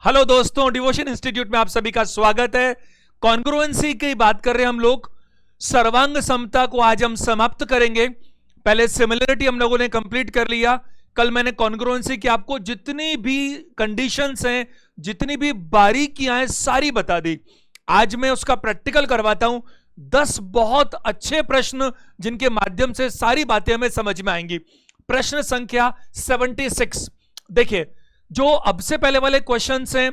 Hello दोस्तों, devotion institute में आप सभी का स्वागत है। कॉन्ग्रुएंसी की बात कर रहे हैं हम लोग। सर्वांग समता को आज हम समाप्त करेंगे। पहले सिमिलरिटी हम लोगों ने कंप्लीट कर लिया। कल मैंने कॉन्ग्रुएंसी की आपको जितनी भी कंडीशंस हैं, जितनी भी बारीकियां हैं, सारी बता दी। आज मैं उसका प्रैक्टिकल करवाता हूं। 10 बहुत अच्छे प्रश्न जिनके माध्यम से सारी बातें हमें समझ में आएंगी। प्रश्न संख्या 76। देखिए, जो अब से पहले वाले क्वेश्चंस हैं,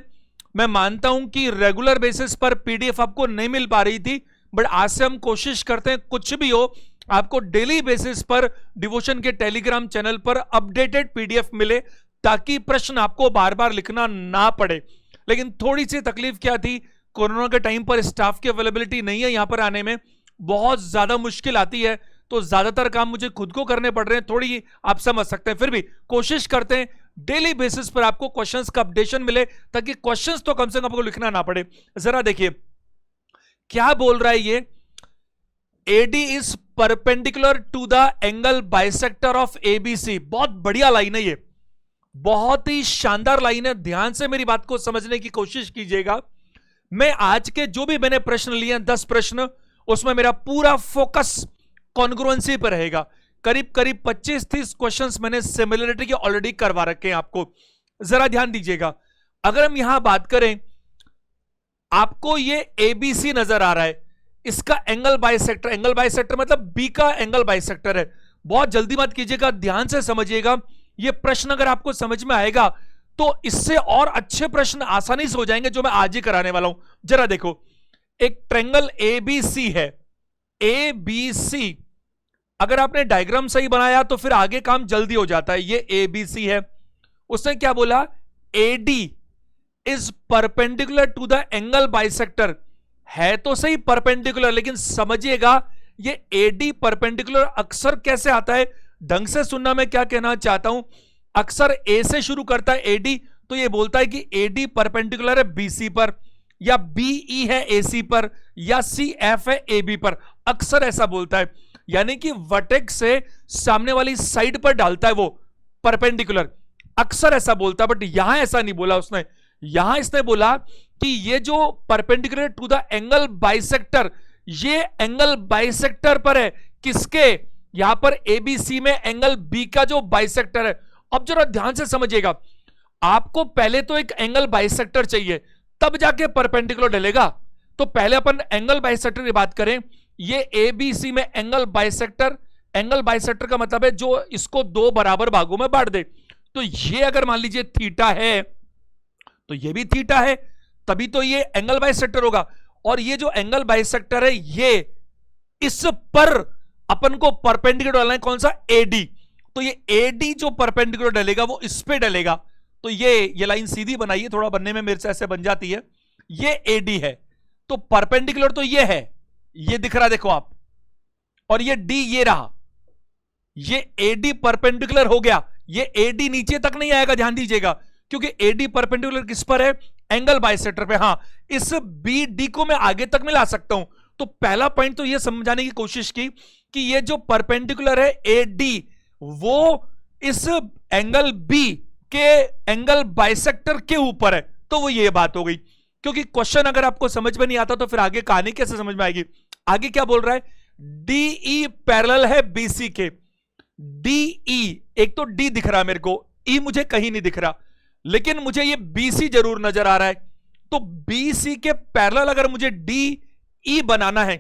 मैं मानता हूं कि रेगुलर बेसिस पर पीडीएफ आपको नहीं मिल पा रही थी, बट आज से हम कोशिश करते हैं कुछ भी हो आपको डेली बेसिस पर डिवोशन के टेलीग्राम चैनल पर अपडेटेड पीडीएफ मिले, ताकि प्रश्न आपको बार बार लिखना ना पड़े। लेकिन थोड़ी सी तकलीफ क्या थी, कोरोना के टाइम पर स्टाफ की अवेलेबिलिटी नहीं है, यहां पर आने में बहुत ज्यादा मुश्किल आती है, तो ज्यादातर काम मुझे खुद को करने पड़ रहे हैं। थोड़ी आप समझ सकते हैं, फिर भी कोशिश करते हैं डेली बेसिस पर आपको क्वेश्चंस का अपडेशन मिले, ताकि क्वेश्चंस तो कम से कम आपको लिखना ना पड़े। जरा देखिए क्या बोल रहा है ये। AD is perpendicular to the angle bisector of ABC. बहुत बढ़िया लाइन है ये, बहुत ही शानदार लाइन है। ध्यान से मेरी बात को समझने की कोशिश कीजिएगा। मैं आज के जो भी मैंने प्रश्न लिए हैं, 10 प्रश्न, उसमें मेरा पूरा फोकस कॉन्ग्रुएंसी पर रहेगा। करीब करीब 25-30 क्वेश्चंस मैंने सिमिलरिटी के ऑलरेडी करवा रखे हैं आपको। जरा ध्यान दीजिएगा। अगर हम यहां बात करें, आपको ये एबीसी नजर आ रहा है, इसका एंगल बाइसेक्टर, एंगल बाइसेक्टर मतलब बी का एंगल बाइसेक्टर है। बहुत जल्दी मत कीजिएगा, ध्यान से समझिएगा। ये प्रश्न अगर आपको समझ में आएगा तो इससे और अच्छे प्रश्न आसानी से हो जाएंगे, जो मैं आज ही कराने वाला हूं। जरा देखो, एक ट्रायंगल एबीसी है। एबीसी अगर आपने डायग्राम सही बनाया तो फिर आगे काम जल्दी हो जाता है। ये एबीसी है। उसने क्या बोला, AD is perpendicular to the angle bisector. है तो सही परपेंडिकुलर, लेकिन समझिएगा ये एडी परपेंडिकुलर अक्सर कैसे आता है, ढंग से सुनना। मैं क्या कहना चाहता हूं, अक्सर ए से शुरू करता है एडी, तो ये बोलता है कि एडी परपेंडिकुलर है बीसी पर, या बीई है एसी पर, या सी एफ है एबी पर। अक्सर ऐसा बोलता है, यानी कि वर्टेक्स से सामने वाली साइड पर डालता है वो परपेंडिकुलर। अक्सर ऐसा बोलता है, बट यहां ऐसा नहीं बोला उसने। यहां इसने बोला कि ये जो perpendicular to the angle bisector, ये एंगल बाइसेक्टर पर है। किसके? यहां पर एबीसी में एंगल बी का जो बाइसेक्टर है। अब जरा ध्यान से समझिएगा, आपको पहले तो एक एंगल बाइसेक्टर चाहिए, तब जाके परपेंडिकुलर डलेगा। तो पहले अपन एंगल बाइसेक्टर की बात करें। ये एबीसी में एंगल बाइसेक्टर, एंगल बाइसेक्टर का मतलब है जो इसको 2 बराबर भागों में बांट दे। तो ये अगर मान लीजिए थीटा है, तो ये भी थीटा है, तभी तो ये एंगल बाइसेक्टर होगा। और ये जो एंगल बाइसेक्टर है, ये इस पर अपन को परपेंडिकुलर डालना है। कौन सा? एडी। तो ये एडी जो परपेंडिकुलर डलेगा वो इस पे डलेगा। तो ये लाइन सीधी बनाइए, थोड़ा बनने में मेरे से ऐसे बन जाती है। ये एडी है, तो परपेंडिकुलर तो ये है, ये दिख रहा देखो आप, और ये डी ये रहा। ये एडी परपेंडिकुलर हो गया। ये एडी नीचे तक नहीं आएगा, ध्यान दीजिएगा, क्योंकि एडी परपेंडिकुलर किस पर है? एंगल बाइसेक्टर पे। हां, इस बी डी को मैं आगे तक मिला सकता हूं। तो पहला पॉइंट तो ये समझाने की कोशिश की कि ये जो परपेंडिकुलर है एडी, वो इस एंगल बी के एंगल बाइसेक्टर के ऊपर है। तो वो ये बात हो गई। क्योंकि क्वेश्चन अगर आपको समझ में नहीं आता तो फिर आगे कहानी कैसे समझ में आएगी। आगे क्या बोल रहा है, डीई पैरेलल है बीसी के। डीई, एक तो डी दिख रहा है मेरे को, ई मुझे कहीं नहीं दिख रहा, लेकिन मुझे ये बीसी जरूर नजर आ रहा है। तो बीसी के पैरेलल अगर मुझे डीई बनाना है,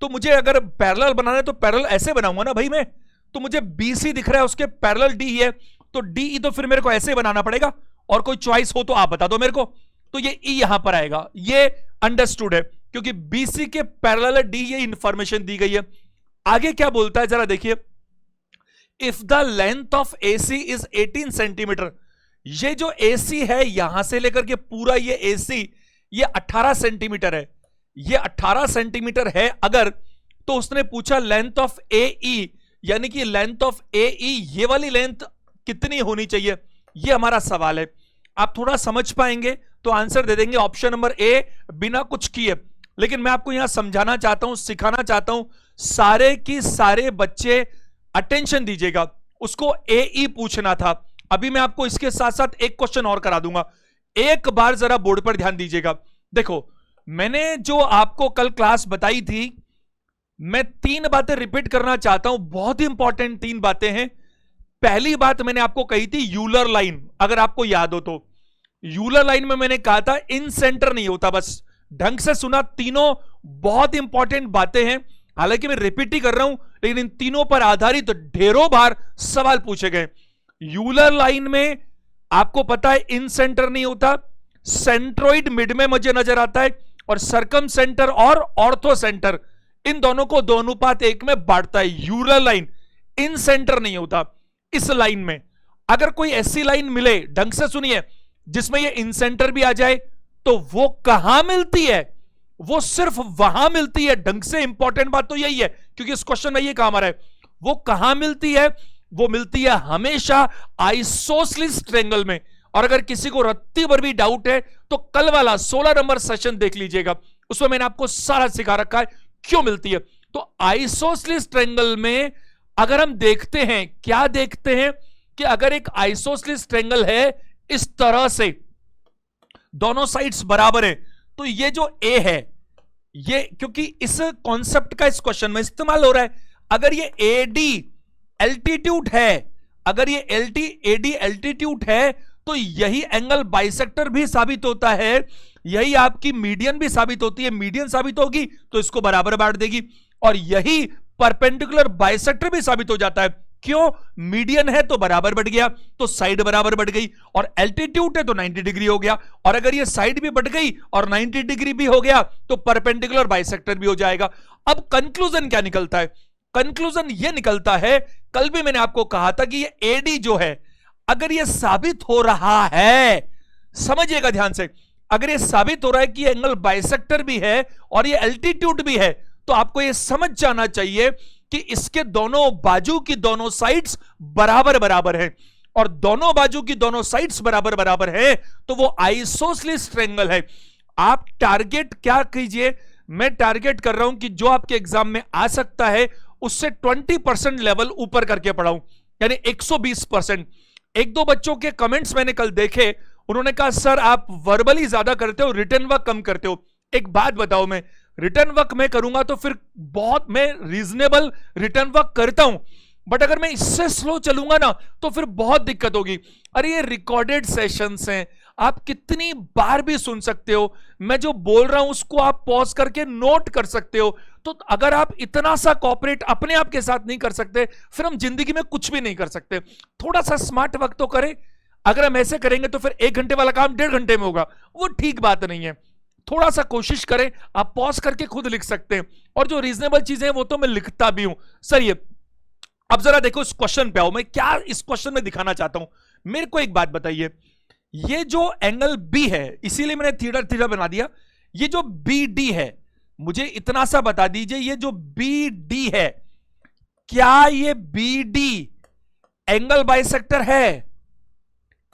तो मुझे अगर पैरेलल बनाना है तो पैरेलल ऐसे बनाऊंगा ना भाई मैं। तो मुझे बीसी दिख रहा है, उसके पैरेलल डी है, तो डीई तो फिर मेरे को ऐसे बनाना पड़ेगा। और कोई चॉइस हो तो आप बता दो मेरे को। तो ये ई यहां पर आएगा, ये अंडरस्टूड है, क्योंकि बीसी के पैरेलल डी, ये इंफॉर्मेशन दी गई है। आगे क्या बोलता है जरा देखिए, if the length of AC is 18 centimetre. ये जो एसी है यहां से लेकर के पूरा ये एसी, ये 18 सेंटीमीटर है। ये 18 सेंटीमीटर है अगर, तो उसने पूछा लेंथ ऑफ एई, यानी कि लेंथ ऑफ एई, ये वाली लेंथ कितनी होनी चाहिए, ये हमारा सवाल है। आप थोड़ा समझ पाएंगे तो आंसर दे देंगे ऑप्शन नंबर ए, बिना कुछ किए। लेकिन मैं आपको यहां समझाना चाहता हूं, सिखाना चाहता हूं, सारे की सारे बच्चे अटेंशन दीजिएगा। उसको एई पूछना था। अभी मैं आपको इसके साथ साथ एक क्वेश्चन और करा दूंगा। एक बार जरा बोर्ड पर ध्यान दीजिएगा। देखो, मैंने जो आपको कल क्लास बताई थी, मैं 3 बातें रिपीट करना चाहता हूं, बहुत ही इंपॉर्टेंट 3 बातें हैं। पहली बात मैंने आपको कही थी यूलर लाइन, अगर आपको याद हो तो। यूलर लाइन में मैंने कहा था इन सेंटर नहीं होता, बस ढंग से सुना, तीनों बहुत इंपॉर्टेंट बातें हैं। हालांकि मैं रिपीट ही कर रहा हूं, लेकिन इन तीनों पर आधारित ढेरों बार सवाल पूछे गए। यूलर लाइन में आपको पता है इन सेंटर नहीं होता, सेंट्रोइड मिड में मुझे नजर आता है, और सरकम सेंटर और ऑर्थो सेंटर, इन दोनों को 2:1 में बांटता है। यूलर लाइन इन सेंटर नहीं होता। इस लाइन में अगर कोई ऐसी लाइन मिले, ढंग से सुनिए, जिसमें ये इन सेंटर भी आ जाए, तो वो कहां मिलती है? वो सिर्फ वहां मिलती है। ढंग से इंपॉर्टेंट बात तो यही है, क्योंकि इस क्वेश्चन में ये काम आ रहा है। वो कहां मिलती है? वो मिलती है हमेशा आइसोसेलेस ट्रायंगल में। और अगर किसी को रत्ती भर भी डाउट है तो कल वाला 16 नंबर सेशन देख लीजिएगा, उसमें मैंने आपको सारा सिखा रखा है क्यों मिलती है। तो आइसोसेलेस ट्रायंगल में अगर हम देखते हैं, क्या देखते हैं कि अगर एक आइसोसेलेस ट्रायंगल है इस तरह से, दोनों साइड्स बराबर है, तो ये जो ए है, ये क्योंकि इस कॉन्सेप्ट का इस क्वेश्चन में इस्तेमाल हो रहा है, अगर ये एडी एल्टीट्यूड है, अगर ये एडी एल्टीट्यूड है, तो यही एंगल बाइसेक्टर भी साबित होता है, यही आपकी मीडियन भी साबित होती है। मीडियन साबित होगी तो इसको बराबर बांट देगी, और यही परपेंडिकुलर बाइसेक्टर भी साबित हो जाता है। क्यों? मीडियन है तो बराबर बढ़ गया, तो साइड बराबर बढ़ गई, और एल्टीट्यूड है तो 90 डिग्री हो गया, और अगर ये साइड भी बढ़ गई और 90 डिग्री भी हो गया तो परपेंडिकुलर बाइसेक्टर भी हो जाएगा। अब कंक्लूजन क्या निकलता है? कंक्लूजन ये निकलता है, कल भी मैंने आपको कहा था कि ये एडी जो है, अगर ये साबित हो रहा है, समझिएगा ध्यान से, अगर ये साबित हो रहा है कि ये एंगल बाइसेक्टर भी है और ये एल्टीट्यूड भी है, तो आपको ये समझ जाना चाहिए कि इसके दोनों बाजू की दोनों साइड्स बराबर बराबर है, और दोनों बाजू की दोनों साइड्स बराबर बराबर है, तो वो आइसोसेलेस ट्रायंगल है। आप टारगेट क्या कीजिए, मैं टारगेट कर रहा हूं कि जो आपके एग्जाम में आ सकता है उससे 20% लेवल ऊपर करके पढ़ाऊं, यानी 120%। 1-2 बच्चों के कमेंट्स मैंने कल देखे, उन्होंने कहा सर आप वर्बली ज्यादा करते हो, रिटन वर्क कम करते हो। एक बात बताओ, मैं रिटर्न वर्क मैं करूंगा तो फिर बहुत, मैं रीजनेबल रिटर्न वर्क करता हूं, बट अगर मैं इससे स्लो चलूंगा ना तो फिर बहुत दिक्कत होगी। अरे ये रिकॉर्डेड सेशंस हैं, आप कितनी बार भी सुन सकते हो, मैं जो बोल रहा हूं उसको आप पॉज करके नोट कर सकते हो। तो अगर आप इतना सा कॉपरेट अपने आप के साथ नहीं कर सकते, फिर हम जिंदगी में कुछ भी नहीं कर सकते। थोड़ा सा स्मार्ट वर्क तो करें। अगर हम ऐसे करेंगे तो फिर 1 घंटे वाला काम 1.5 घंटे में होगा, वो ठीक बात नहीं है। थोड़ा सा कोशिश करें, आप पॉज करके खुद लिख सकते हैं, और जो रीजनेबल चीजें हैं वो तो मैं लिखता भी हूं। सर ये अब जरा देखो इस क्वेश्चन पे आओ, मैं क्या इस क्वेश्चन में दिखाना चाहता हूं। मेरे को एक बात बताइए, ये जो एंगल बी है, इसीलिए मैंने थीटा थीटा बना दिया, ये जो बी डी है, मुझे इतना सा बता दीजिए, ये जो बी डी है, क्या ये बी डी एंगल बाइसेक्टर है?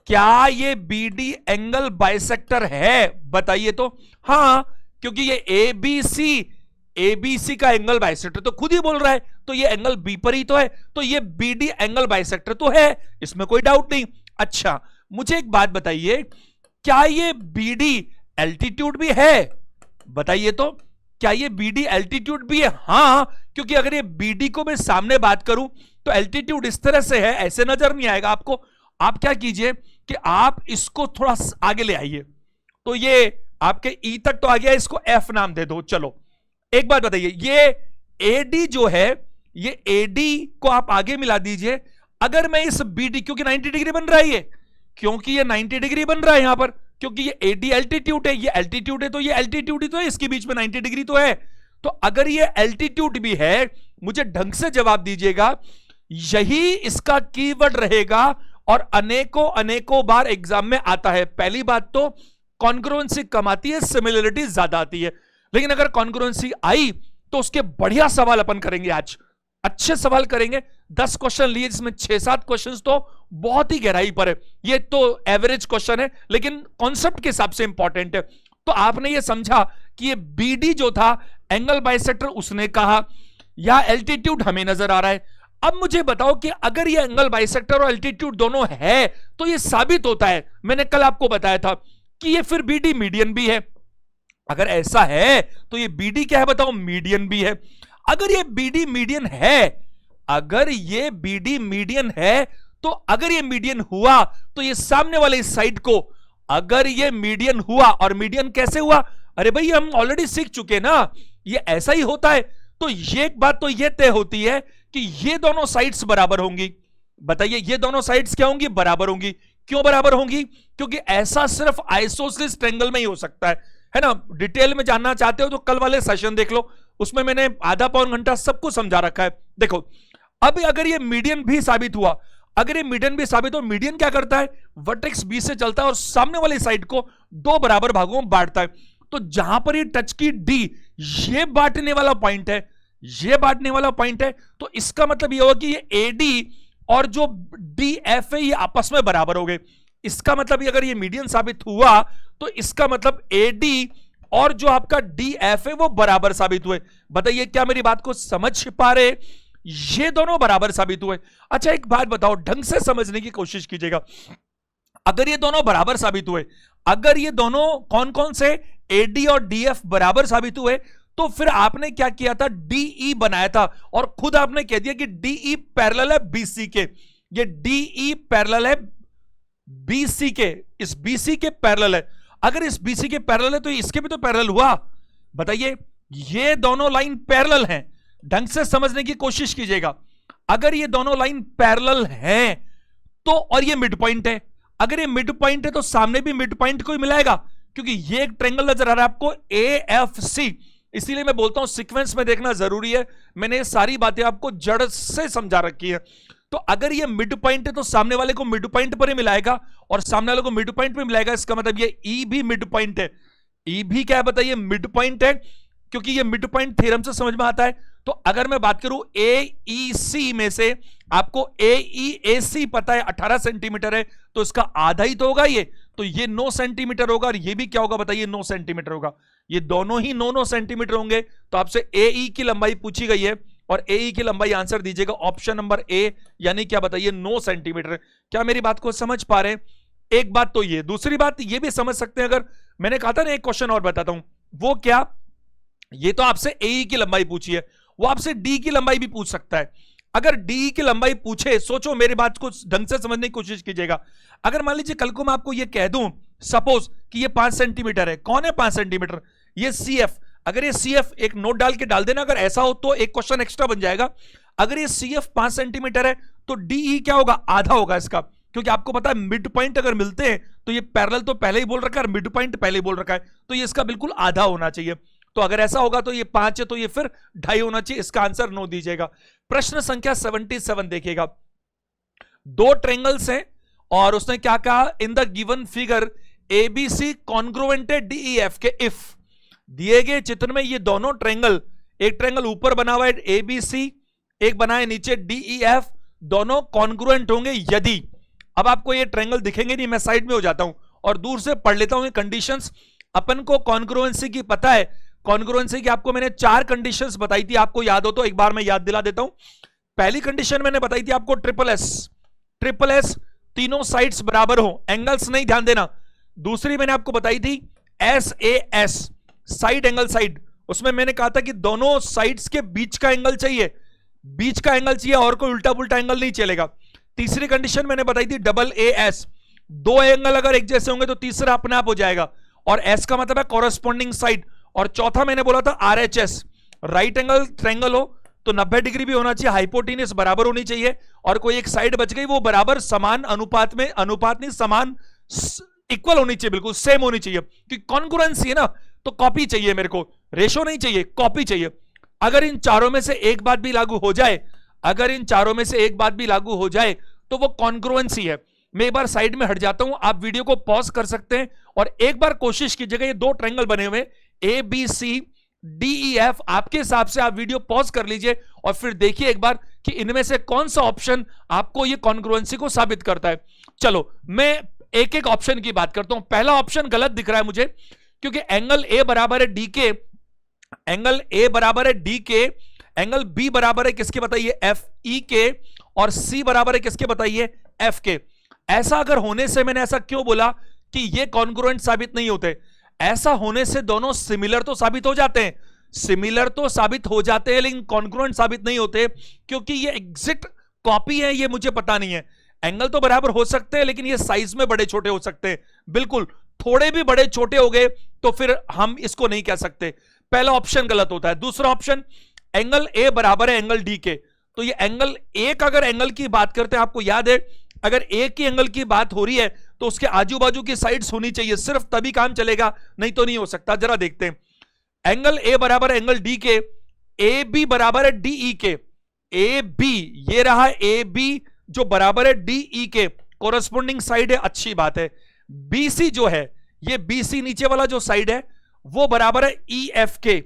क्या ये बी डी एंगल बाइसेक्टर है? बताइए तो। हां, क्योंकि ये एबीसी का एंगल बाइसेक्टर तो खुद ही बोल रहा है, तो ये एंगल बी पर ही तो है, तो ये बी डी एंगल बाइसेक्टर तो है, इसमें कोई डाउट नहीं। अच्छा, मुझे एक बात बताइए, क्या ये बी डी एल्टीट्यूड भी है? बताइए तो, क्या ये बी डी एल्टीट्यूड भी है? हां, क्योंकि अगर ये बी डी को मैं सामने बात करूं तो एल्टीट्यूड इस तरह से है, ऐसे नजर नहीं आएगा आपको। आप क्या कीजिए कि आप इसको थोड़ा आगे ले आइए, तो ये आपके ई तक तो आ गया, इसको एफ नाम दे दो। चलो एक बात बताइए, ये एडी जो है, ये एडी को आप आगे मिला दीजिए। अगर मैं इस बीडी, क्योंकि 90 डिग्री बन रहा है ये, क्योंकि ये 90 डिग्री बन रहा है यहां पर, क्योंकि ये एडी एल्टीट्यूड है, ये एल्टीट्यूड है, तो ये एल्टीट्यूड ही तो है, इसके बीच में 90 डिग्री तो है। तो अगर ये एल्टीट्यूड भी है, मुझे ढंग से जवाब दीजिएगा, यही इसका कीवर्ड रहेगा, और अनेकों अनेकों बार एग्जाम में आता है। पहली बात तो कॉन्ग्रुएंसी कम आती है, सिमिलरिटी ज्यादा आती है, लेकिन अगर कॉन्ग्रुएंसी आई तो उसके बढ़िया सवाल अपन करेंगे आज, अच्छे सवाल करेंगे। 10 क्वेश्चन लिए, जिसमें 6-7 क्वेश्चन तो बहुत ही गहराई पर है, ये तो एवरेज क्वेश्चन है, लेकिन कॉन्सेप्ट के हिसाब से इंपॉर्टेंट है। तो आपने ये समझा कि ये बीडी जो था एंगल बाइसेक्टर, उसने कहा, या एल्टीट्यूड हमें नजर आ रहा है। अब मुझे बताओ कि अगर ये एंगल बाइसेक्टर और एल्टीट्यूड दोनों है तो ये साबित होता है, मैंने कल आपको बताया था कि ये फिर बीडी मीडियन भी है? अगर ऐसा है तो ये बीडी क्या है बताओ? मीडियन भी है। अगर ये बीडी मीडियन है, अगर ये बीडी मीडियन है, तो अगर ये मीडियन हुआ तो ये सामने वाले साइड को, अगर ये मीडियन हुआ, और मीडियन कैसे हुआ? अरे भाई हम ऑलरेडी सीख चुके ना, ये ऐसा ही होता है। तो ये एक बात तो ये तय होती है कि ये दोनों साइड्स बराबर होंगी। बताइए, ये दोनों साइड्स क्या होंगी? बराबर होंगी। क्यों बराबर होंगी? क्योंकि ऐसा सिर्फ आइसोसेलेस ट्रायंगल में ही हो सकता है ना। डिटेल में जानना चाहते हो तो कल वाले सेशन देख लो, उसमें मैंने आधा पौन घंटा सबको समझा रखा है। देखो, अब अगर ये मीडियन भी साबित हुआ, अगर ये मीडियन भी साबित हो, मीडियन क्या करता है? वर्टेक्स बी से चलता है और सामने वाली साइड को दो बराबर भागों में बांटता है। तो जहां पर ये टच की डी, ये बांटने वाला पॉइंट है, ये बांटने वाला पॉइंट है, तो इसका मतलब ये होगा कि ये एडी और जो डी एफ है ये आपस में बराबर हो गए। इसका मतलब अगर ये मीडियन साबित हुआ तो इसका मतलब एडी और जो आपका डी एफ है वो बराबर साबित हुए। बताइए, क्या मेरी बात को समझ पा रहे? ये दोनों बराबर साबित हुए। अच्छा एक बात बताओ, ढंग से समझने की कोशिश कीजिएगा। अगर ये दोनों बराबर साबित हुए, अगर ये दोनों कौन कौन से एडी और डीएफ बराबर साबित हुए, तो फिर आपने क्या किया था? डीई बनाया था और खुद आपने कह दिया कि डीई पैरेलल है बीसी के। ये डीई पैरेलल है बीसी के, इस बीसी के पैरेलल है। अगर इस बीसी के पैरेलल है तो इसके भी तो पैरेलल हुआ। बताइए, ये दोनों लाइन पैरेलल हैं। ढंग से समझने की कोशिश कीजिएगा। अगर ये दोनों लाइन पैरेलल हैं तो, और ये मिड पॉइंट है, अगर ये मिड पॉइंट है तो सामने भी मिड पॉइंट को ही मिलाएगा, क्योंकि ये एक ट्रायंगल नजर आ रहा है आपको एएफसी। इसीलिए मैं बोलता हूं सीक्वेंस में देखना जरूरी है। मैंने ये सारी बातें आपको जड़ से समझा रखी है। तो अगर ये मिड पॉइंट है तो सामने वाले को मिड पॉइंट पर ही मिलाएगा और सामने वाले को मिड पॉइंट पे मिलाएगा। इसका मतलब ये ई भी मिड पॉइंट है। ई भी क्या है बताइए? मिड पॉइंट है, क्योंकि ये मिड पॉइंट थ्योरम से समझ में आता है। तो अगर मैं बात करूं AEC में से, आपको AEAC पता है 18 सेंटीमीटर है, तो इसका आधा ही तो होगा ये, तो ये 9 सेंटीमीटर होगा। और ये भी क्या होगा बताइए? 9 सेंटीमीटर होगा। ये दोनों ही 9 सेंटीमीटर होंगे। तो आपसे AE की लंबाई पूछी गई है और AE की लंबाई आंसर दीजिएगा ऑप्शन नंबर ए, यानी क्या बताइए? 9 सेंटीमीटर। क्या मेरी बात को समझ पा रहे हैं? एक बात तो ये, दूसरी बात ये भी समझ सकते हैं। अगर मैंने कहा था ना एक क्वेश्चन और बताता हूं, वो क्या? ये तो आपसे AE की लंबाई पूछी है, वो आपसे डी की लंबाई भी पूछ सकता है। अगर डी की लंबाई पूछे, सोचो मेरी बात को ढंग से समझने की कोशिश कीजिएगा। अगर मान लीजिए कल को मैं आपको ये कह दूं, सपोज कि ये 5 सेंटीमीटर है। कौन है 5 सेंटीमीटर? ये CF। अगर ये CF एक नोट डाल के डाल देना, अगर ऐसा हो तो एक क्वेश्चन एक्स्ट्रा बन जाएगा। अगर ये CF 5 सेंटीमीटर है तो DE क्या होगा? आधा होगा इसका, क्योंकि आपको पता है मिड पॉइंट अगर मिलते हैं तो ये पैरेलल तो पहले ही बोल रखा है और मिड पॉइंट पहले ही बोल रखा है, तो ये इसका बिल्कुल आधा होना चाहिए। तो अगर ऐसा होगा तो ये 5 है, तो ये फिर 2.5 होना चाहिए। इसका आंसर 9 दीजिएगा। प्रश्न संख्या 77 देखिएगा। दो ट्रायंगल्स हैं और उसने क्या कहा? In the given figure ABC congruent है DEF के इफ। दिए गए चित्र में ये दोनों ट्रायंगल, एक ट्रायंगल ऊपर बना हुआ है ABC, एक बना है नीचे DEF, दोनों कॉन्ग्रुएंट होंगे यदि। अब आपको ये ट्रायंगल दिखेंगे नहीं, मैं साइड में हो जाता हूं और दूर से पढ़ लेता हूं ये कंडीशंस। अपन को कॉन्ग्रुएंसी की पता है। कॉन्ग्रुएंसी की आपको मैंने 4 कंडीशंस बताई थी, आपको याद हो तो एक बार मैं याद दिला देता हूं। पहली कंडीशन मैंने बताई थी आपको ट्रिपल एस, तीनों साइड्स बराबर हो, एंगल्स नहीं, ध्यान देना। दूसरी मैंने आपको बताई थी SAS, साइड एंगल साइड। उसमें मैंने कहा था कि दोनों साइड्स के बीच का एंगल चाहिए, बीच का एंगल चाहिए और कोई उल्टा पुल्टा एंगल नहीं चलेगा। तीसरी कंडीशन मैंने बताई थी AAS, दो एंगल अगर एक जैसे होंगे तो तीसरा अपने आप हो जाएगा, और S का मतलब है कॉरेस्पॉन्डिंग साइड। और चौथा मैंने बोला था RHS, राइट एंगल ट्रायंगल हो तो 90 डिग्री भी होना चाहिए, हाइपोटेन्यूस बराबर होनी चाहिए, और कोई एक साइड बच गई वो बराबर समान अनुपात में, अनुपात नहीं समान, इक्वल होनी चाहिए, बिल्कुल सेम होनी चाहिए। कि कॉन्ग्रुएंसी है ना, तो कॉपी चाहिए मेरे को, रेशो नहीं चाहिए, कॉपी चाहिए। अगर इन चारों में से एक बात भी लागू हो जाए, अगर इन चारों में से एक बात भी लागू हो जाए तो वो कॉन्ग्रुएंसी है। मैं एक बार साइड में हट जाता हूं, आप वीडियो को पॉज कर सकते हैं और एक बार कोशिश कीजिएगा। ये दो ट्रायंगल बने हुए ABC DEF, आपके हिसाब से आप वीडियो पॉज कर लीजिए और फिर देखिए एक बार कि इनमें से कौन सा ऑप्शन आपको ये कॉन्ग्रुएंसी को साबित करता है। चलो मैं एक एक ऑप्शन की बात करता हूं। पहला ऑप्शन गलत दिख रहा है मुझे, क्योंकि एंगल A बराबर है DK, एंगल A बराबर है DK, एंगल B बराबर है किसके बताइए? FE के, और C बराबर है किसके बताइए? F के। ऐसा अगर होने से मैंने ऐसा क्यों बोला कि ये कॉन्ग्रुएंट साबित नहीं होते। ऐसा होने से दोनों सिमिलर तो साबित हो जाते हैं, सिमिलर तो साबित हो जाते हैं, लेकिन कॉन्ग्रुएंट साबित नहीं होते, क्योंकि ये एग्जैक्ट कॉपी है ये मुझे पता नहीं है। एंगल तो बराबर हो सकते हैं, लेकिन ये साइज में बड़े छोटे हो सकते हैं, बिल्कुल थोड़े भी बड़े छोटे हो गए तो फिर हम इसको नहीं कह सकते। पहला ऑप्शन गलत होता है। दूसरा ऑप्शन, एंगल ए बराबर है एंगल डी के, तो ये एंगल ए का अगर एंगल की बात करते हैं, आपको याद है अगर ए की एंगल की बात हो रही है तो उसके आजू बाजू की साइड्स होनी चाहिए, सिर्फ तभी काम चलेगा, नहीं तो नहीं हो सकता। जरा देखते हैं, एंगल ए बराबर है एंगल डी के, ए बी बराबर है डीई के, ए बी ये रहा ए बी जो बराबर है डीई के, कोरस्पोंडिंग साइड है, अच्छी बात है। बीसी जो है, ये बीसी नीचे वाला जो साइड है वो बराबर है ई एफ के,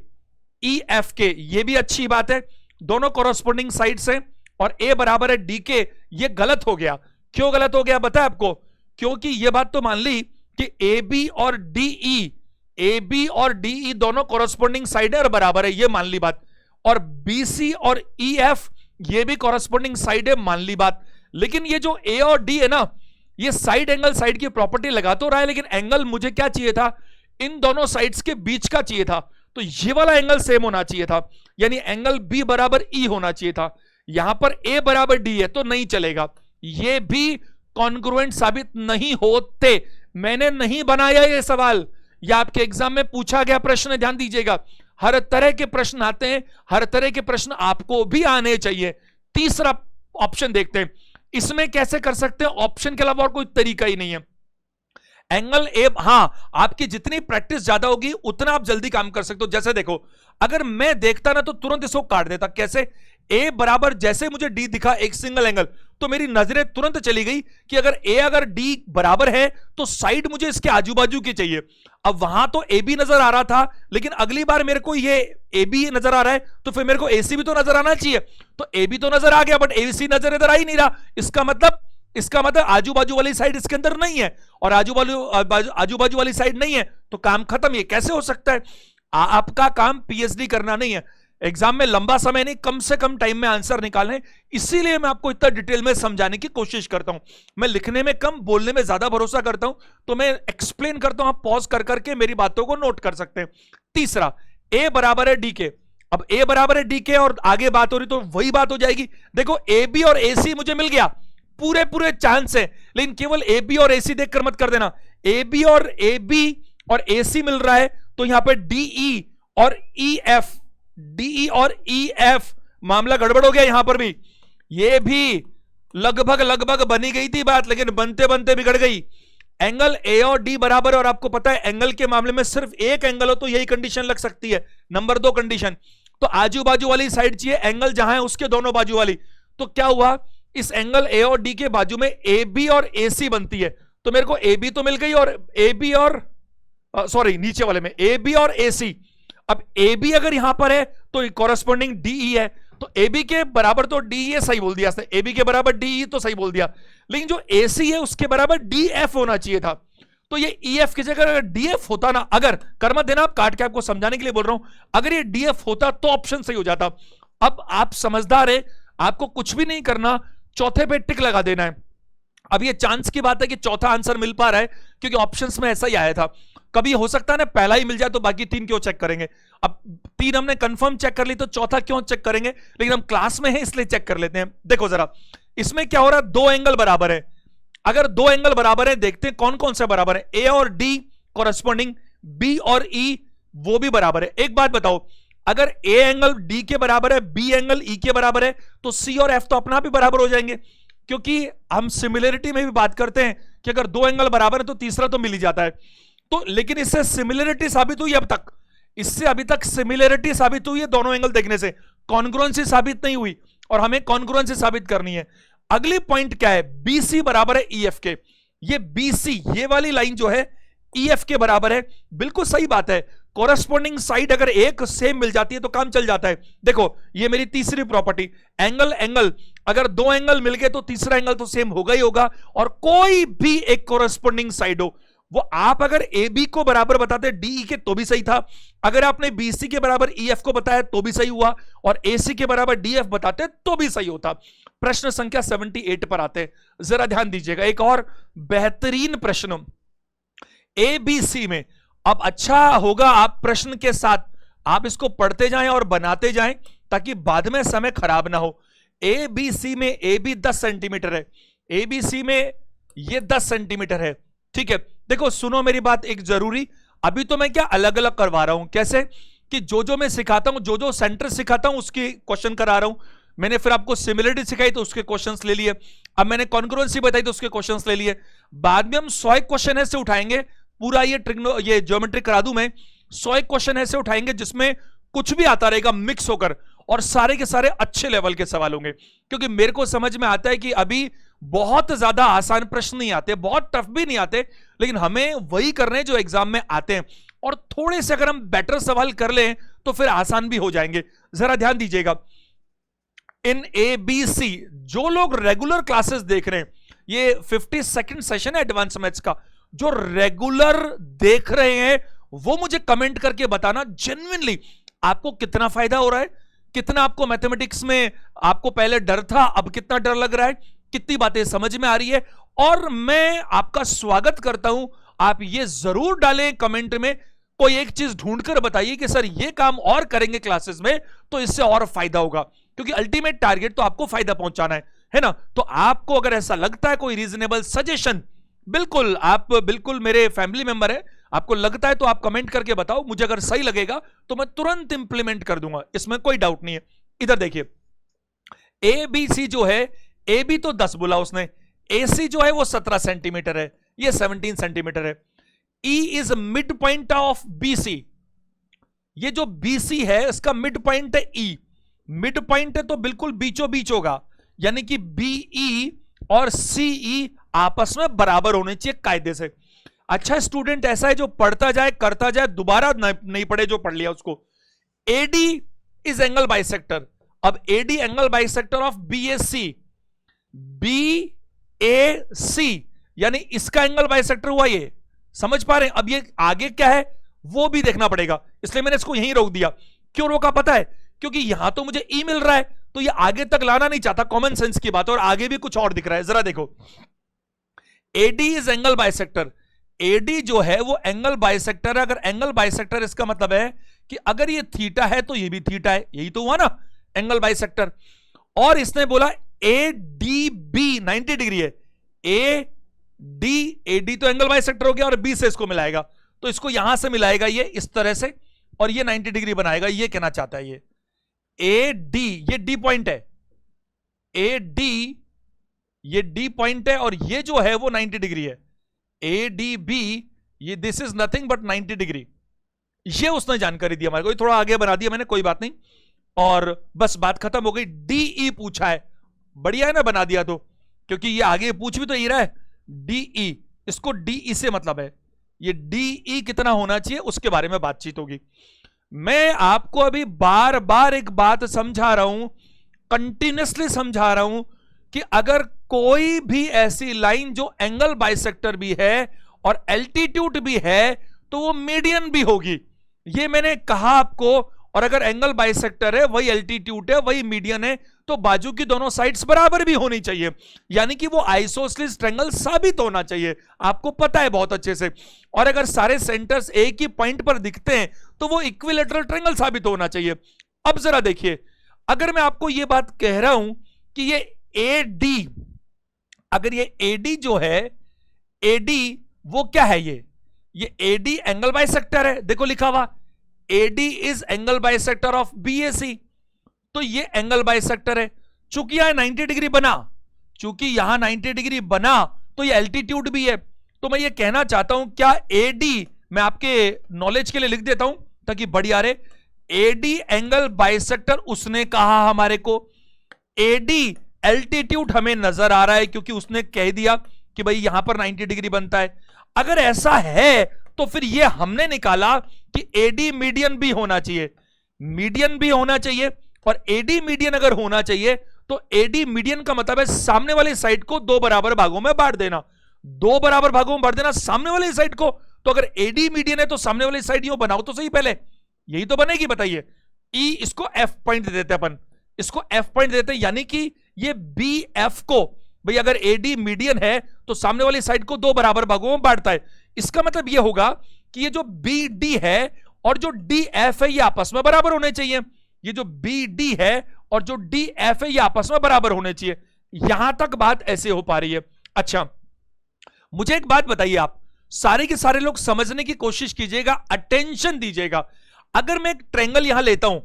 ई एफ के, ये भी अच्छी बात है, दोनों कोरस्पोंडिंग साइड्स हैं। और ए बराबर है डी के, ये गलत हो गया। क्यों गलत हो गया बताया आपको, क्योंकि ये बात तो मान ली कि ए बी और डीई, ए बी और डीई दोनों कोरस्पोंडिंग साइड है और बराबर है, ये मान ली बात। और बीसी और ई एफ ये भी कोरस्पोंडिंग साइड है, मान ली बात। लेकिन ये जो ए और डी है ना, ये साइड एंगल साइड की प्रॉपर्टी लगा तो रहा है, लेकिन एंगल मुझे क्या चाहिए था, इन दोनों साइड्स के बीच का चाहिए था, तो ये वाला एंगल सेम होना चाहिए था, यानी एंगल बी बराबर ई होना चाहिए था। यहां पर ए बराबर डी है तो नहीं चलेगा, ये भी कॉन्ग्रुएंट साबित नहीं होते। मैंने नहीं बनाया ये सवाल, यह आपके एग्जाम में पूछा गया प्रश्न है, ध्यान दीजिएगा। हर तरह के प्रश्न आते हैं, हर तरह के प्रश्न आपको भी आने चाहिए। तीसरा ऑप्शन देखते हैं, इसमें कैसे कर सकते हैं, ऑप्शन के अलावा और कोई तरीका ही नहीं है। एंगल ए, हां आपकी जितनी प्रैक्टिस ज्यादा होगी उतना आप जल्दी काम कर सकते हो। जैसे देखो, अगर मैं देखता ना तो तुरंत इसको काट देता। कैसे, ए बराबर जैसे मुझे डी दिखा एक सिंगल एंगल, तो मेरी नजरें तुरंत चली गई कि अगर डी बराबर है तो साइड मुझे इसके आजू बाजू की चाहिए। अब वहां तो ए बी नजर आ रहा था, लेकिन अगली बार मेरे को ये ए बी नजर आ रहा है, तो फिर मेरे को ए सी भी तो नजर आना चाहिए। तो ए बी तो नजर आ गया, बट ए सी नजर इधर आ ही नहीं रहा। इसका मतलब आजू बाजू वाली साइड इसके अंदर नहीं है, और आजू बाजू वाली साइड नहीं है, तो काम खत्म। ये कैसे हो सकता है? आपका काम पीएचडी करना नहीं है, एग्जाम में लंबा समय नहीं, कम से कम टाइम में आंसर निकालने। इसीलिए मैं आपको इतना डिटेल में समझाने की कोशिश करता हूं। मैं लिखने में कम, बोलने में ज्यादा भरोसा करता हूं, तो मैं एक्सप्लेन करता हूं, आप पॉज कर करके मेरी बातों को नोट कर सकते हैं। तीसरा, ए बराबर है डी के। अब ए बराबर है डी के और आगे बात हो रही तो वही बात हो जाएगी। देखो, ए बी और ए सी मुझे मिल गया, पूरे चांस है, लेकिन केवल ए बी और ए सी देखकर मत कर देना। ए बी और ए सी मिल रहा है, तो यहां पे डीई और ई एफ, डीई और ई एफ, मामला गड़बड़ हो गया। यहां पर भी ये भी लगभग बनी गई थी बात, लेकिन बनते बनते बिगड़ गई। एंगल ए और डी बराबर है, और आपको पता है एंगल के मामले में सिर्फ एक एंगल हो तो यही कंडीशन लग सकती है। नंबर 2 कंडीशन, तो आजू बाजू वाली साइड चाहिए, एंगल जहां है उसके दोनों बाजू वाली। तो क्या हुआ, इस एंगल ए और डी के बाजू में ए बी और ए सी बनती है, तो मेरे को ए बी तो मिल गई, और ए बी और नीचे वाले में ए बी और ए सी। अब ए बी अगर यहां पर है तो कॉरेस्पॉन्डिंग डीई है, तो ए बी के बराबर तो डीई सही बोल दिया, ए बी के बराबर डीई तो सही बोल दिया, लेकिन जो ए सी है उसके बराबर डी एफ होना चाहिए था। तो ये ई एफ की जगह अगर डी एफ होता ना, अगर कर मत देना, आप काट के आपको समझाने के लिए बोल रहा हूं, अगर ये डी एफ होता तो ऑप्शन सही हो जाता। अब आप समझदार है, आपको कुछ भी नहीं करना, चौथे पे टिक लगा देना है। अब ये चांस की बात है कि चौथा आंसर मिल पा रहा है, क्योंकि ऑप्शंस में ऐसा ही आया था। कभी हो सकता है ना पहला ही मिल जाए, तो बाकी 3 क्यों चेक करेंगे? अब 3 हमने कंफर्म चेक कर ली, तो चौथा क्यों चेक करेंगे? लेकिन हम क्लास में हैं इसलिए चेक कर लेते हैं। देखो जरा, इसमें क्या हो रहा है, 2 एंगल बराबर है। अगर 2 एंगल बराबर है, देखते हैं कौन कौन से बराबर है। ए और डी कॉरेस्पॉन्डिंग, बी और ई वो भी बराबर है। एक बात बताओ, अगर ए एंगल डी के बराबर है, बी एंगल ई के बराबर है, तो सी और एफ तो अपना भी बराबर हो जाएंगे, क्योंकि हम सिमिलरिटी में भी बात करते हैं कि अगर 2 एंगल बराबर है तो तीसरा तो मिल ही जाता है। तो लेकिन इससे सिमिलरिटी साबित हुई अब तक, इससे अभी तक सिमिलरिटी साबित हुई है दोनों एंगल देखने से, कॉन्ग्रुएंसी साबित नहीं हुई, और हमें कॉन्ग्रुएंसी साबित करनी है। अगली पॉइंट क्या है, बीसी बराबर है ईएफ के। ये बीसी, ये वाली लाइन जो है ईएफ के बराबर है, बिल्कुल सही बात है। कोरेस्पोंडिंग साइड अगर एक सेम मिल जाती है तो काम चल जाता है। देखो, ये मेरी तीसरी प्रॉपर्टी, एंगल अगर 2 एंगल मिल गए तो तीसरा एंगल तो सेम होगा ही होगा, और कोई भी एक कोरेस्पोंडिंग साइड हो, वो आप अगर ए बी को बराबर बताते डीई के तो भी सही था, अगर आपने बीसी के बराबर ईएफ को बताया तो भी सही हुआ, और एसी के बराबर डीएफ बताते तो भी सही होता। प्रश्न संख्या 78 पर आते हैं, जरा ध्यान दीजिएगा। एक और बेहतरीन प्रश्न, ए बी सी में। अब अच्छा होगा आप प्रश्न के साथ आप इसको पढ़ते जाएं और बनाते जाएं ताकि बाद में समय खराब ना हो। ए बी सी में ए बी 10 सेंटीमीटर है, ए बी सी में ये 10 सेंटीमीटर है, ठीक है। देखो सुनो मेरी बात एक जरूरी, अभी तो मैं क्या अलग अलग करवा रहा हूं, कैसे कि जो मैं सिखाता हूं, जो सेंटर सिखाता हूं उसके क्वेश्चन करा रहा हूं। मैंने फिर आपको सिमिलरिटी सिखाई तो उसके क्वेश्चंस ले लिए, अब मैंने कॉन्ग्रुएंसी बताई तो उसके क्वेश्चंस ले लिए। बाद में हम 100 क्वेश्चन ऐसे उठाएंगे, पूरा ये ज्योमेट्री करा दूं मैं, 100 क्वेश्चन ऐसे उठाएंगे जिसमें कुछ भी आता रहेगा मिक्स होकर, और सारे के सारे अच्छे लेवल के सवाल होंगे। क्योंकि मेरे को समझ में आता है कि अभी बहुत ज्यादा आसान प्रश्न नहीं आते, बहुत टफ भी नहीं आते, लेकिन हमें वही करने जो एग्जाम में आते हैं, और थोड़े से अगर हम बेटर सवाल कर लें तो फिर आसान भी हो जाएंगे। जरा ध्यान दीजिएगा, इन ए बी सी जो लोग रेगुलर क्लासेस देख रहे हैं, ये 52nd सेशन है एडवांस मैथ्स का, जो रेगुलर देख रहे हैं वो मुझे कमेंट करके बताना जेन्युइनली आपको कितना फायदा हो रहा है, कितना आपको मैथमेटिक्स में आपको पहले डर था अब कितना डर लग रहा है, कितनी बातें समझ में आ रही है। और मैं आपका स्वागत करता हूं, आप ये जरूर डालें कमेंट में, कोई एक चीज ढूंढकर बताइए कि सर ये काम और करेंगे क्लासेस में तो इससे और फायदा होगा, क्योंकि अल्टीमेट टारगेट तो आपको फायदा पहुंचाना है ना। तो आपको अगर ऐसा लगता है कोई रीजनेबल सजेशन, बिल्कुल आप बिल्कुल मेरे फैमिली मेंबर है, आपको लगता है तो आप कमेंट करके बताओ, मुझे अगर सही लगेगा तो मैं तुरंत इंप्लीमेंट कर दूंगा, इसमें कोई डाउट नहीं है। इधर देखिए, ए बी सी जो है, ए बी तो 10 बोला उसने, ए सी जो है वो 17 सेंटीमीटर है, ये 17 सेंटीमीटर है। E is mid point of B C, ये जो बी सी है इसका मिड पॉइंट है ई, मिड पॉइंट है तो बिल्कुल बीचों बीच होगा, यानी कि बीई और सीई आपस में बराबर होने चाहिए कायदे से। अच्छा स्टूडेंट ऐसा है जो पढ़ता जाए करता जाए, दोबारा नहीं पढ़े जो पढ़ लिया उसको। एडी इज एंगल बाइसेक्टर, अब AD angle bisector of B A C, B A C यानी इसका एंगल बाइसेक्टर हुआ ये, समझ पा रहे हैं। अब ये आगे क्या है वो भी देखना पड़ेगा, इसलिए मैंने इसको यहीं रोक दिया। क्यों रोका पता है, क्योंकि यहां तो मुझे ई मिल रहा है तो ये आगे तक लाना नहीं चाहता, कॉमन सेंस की बात, और आगे भी कुछ और दिख रहा है। जरा देखो, AD is angle bisector, AD जो है वो एंगल बाइसेक्टर है। अगर एंगल बाइसेक्टर इसका मतलब है कि अगर ये थीटा है तो ये भी थीटा है, यही तो हुआ ना एंगल बाइसेक्टर। और इसने बोला ए डी बी 90 डिग्री है, ए डी तो एंगल बाइसेक्टर हो गया, और बी से इसको मिलाएगा तो इसको यहां से मिलाएगा ये इस तरह से, और ये 90 डिग्री बनाएगा। ये कहना चाहता है ये ए डी, ये डी पॉइंट है, ए डी ये डी पॉइंट है, और ये जो है वो 90 डिग्री है। ए डी बी ये this is nothing but 90 degree, ये उसने जानकारी दी हमारे को, थोड़ा आगे बना दिया मैंने, कोई बात नहीं, और बस बात खत्म हो गई। डीई पूछा है, बढ़िया है ना बना दिया तो, क्योंकि ये आगे पूछ भी तो ही रहा है। डीई, इसको डीई से मतलब है, ये डीई कितना होना चाहिए उसके बारे में बातचीत होगी। मैं आपको अभी बार बार एक बात समझा रहा हूं, कंटिन्यूसली समझा रहा हूं कि अगर कोई भी ऐसी लाइन जो एंगल बाइसेक्टर भी है और एल्टीट्यूड भी है तो वो मीडियन भी होगी, ये मैंने कहा आपको। और अगर एंगल बाइसेक्टर है, वही एल्टीट्यूड है, वही मीडियन है, तो बाजू की दोनों साइड्स बराबर भी होनी चाहिए, यानी कि वो आइसोसेलेस ट्रायंगल साबित होना चाहिए, आपको पता है बहुत अच्छे से। और अगर सारे सेंटर्स एक ही पॉइंट पर दिखते हैं तो वो इक्विलैटरल ट्रायंगल साबित होना चाहिए। अब जरा देखिए, अगर मैं आपको ये बात कह रहा हूं कि ये एडी, अगर ये एडी जो है, एडी वो क्या है, ये एडी एंगल बाइसेक्टर है, देखो लिखा हुआ AD is angle bisector of BAC, तो ये एंगल बाइसेक्टर है। चूंकि यहां 90 डिग्री बना, चूंकि यहां 90 डिग्री बना तो ये एल्टीट्यूड भी है, तो मैं ये कहना चाहता हूं क्या AD, मैं आपके नॉलेज के लिए लिख देता हूं ताकि बढ़िया रहे। AD एंगल बाइसेक्टर उसने कहा हमारे को, AD एल्टीट्यूड हमें नजर आ रहा है क्योंकि उसने कह दिया कि भाई यहां पर 90 डिग्री बनता है। अगर ऐसा है तो फिर ये हमने निकाला कि एडी मीडियन भी होना चाहिए, मीडियन भी होना चाहिए। और एडी मीडियन अगर होना चाहिए तो एडी मीडियन का मतलब है सामने वाली साइड को दो बराबर भागों में बांट देना, दो बराबर भागों में बांट देना सामने वाली साइड को। तो अगर एडी मीडियन है तो सामने वाली साइड यो बनाओ तो सही, पहले यही तो बनेगी, बताइए। ई इसको एफ पॉइंट दे देते अपन, इसको एफ पॉइंट देते हैं, यानी कि ये बी एफ को, भाई अगर एडी मीडियन है तो सामने वाली साइड को दो बराबर भागों में बांटता है, इसका मतलब यह होगा कि ये जो बी डी है और जो डी एफ है ये आपस में बराबर होने चाहिए। ये जो बी डी है और जो डी एफ है ये आपस में बराबर होने चाहिए। यहां तक बात ऐसे हो पा रही है। अच्छा, मुझे एक बात बताइए, आप सारे के सारे लोग समझने की कोशिश कीजिएगा, अटेंशन दीजिएगा। अगर मैं एक ट्रायंगल यहां लेता हूं,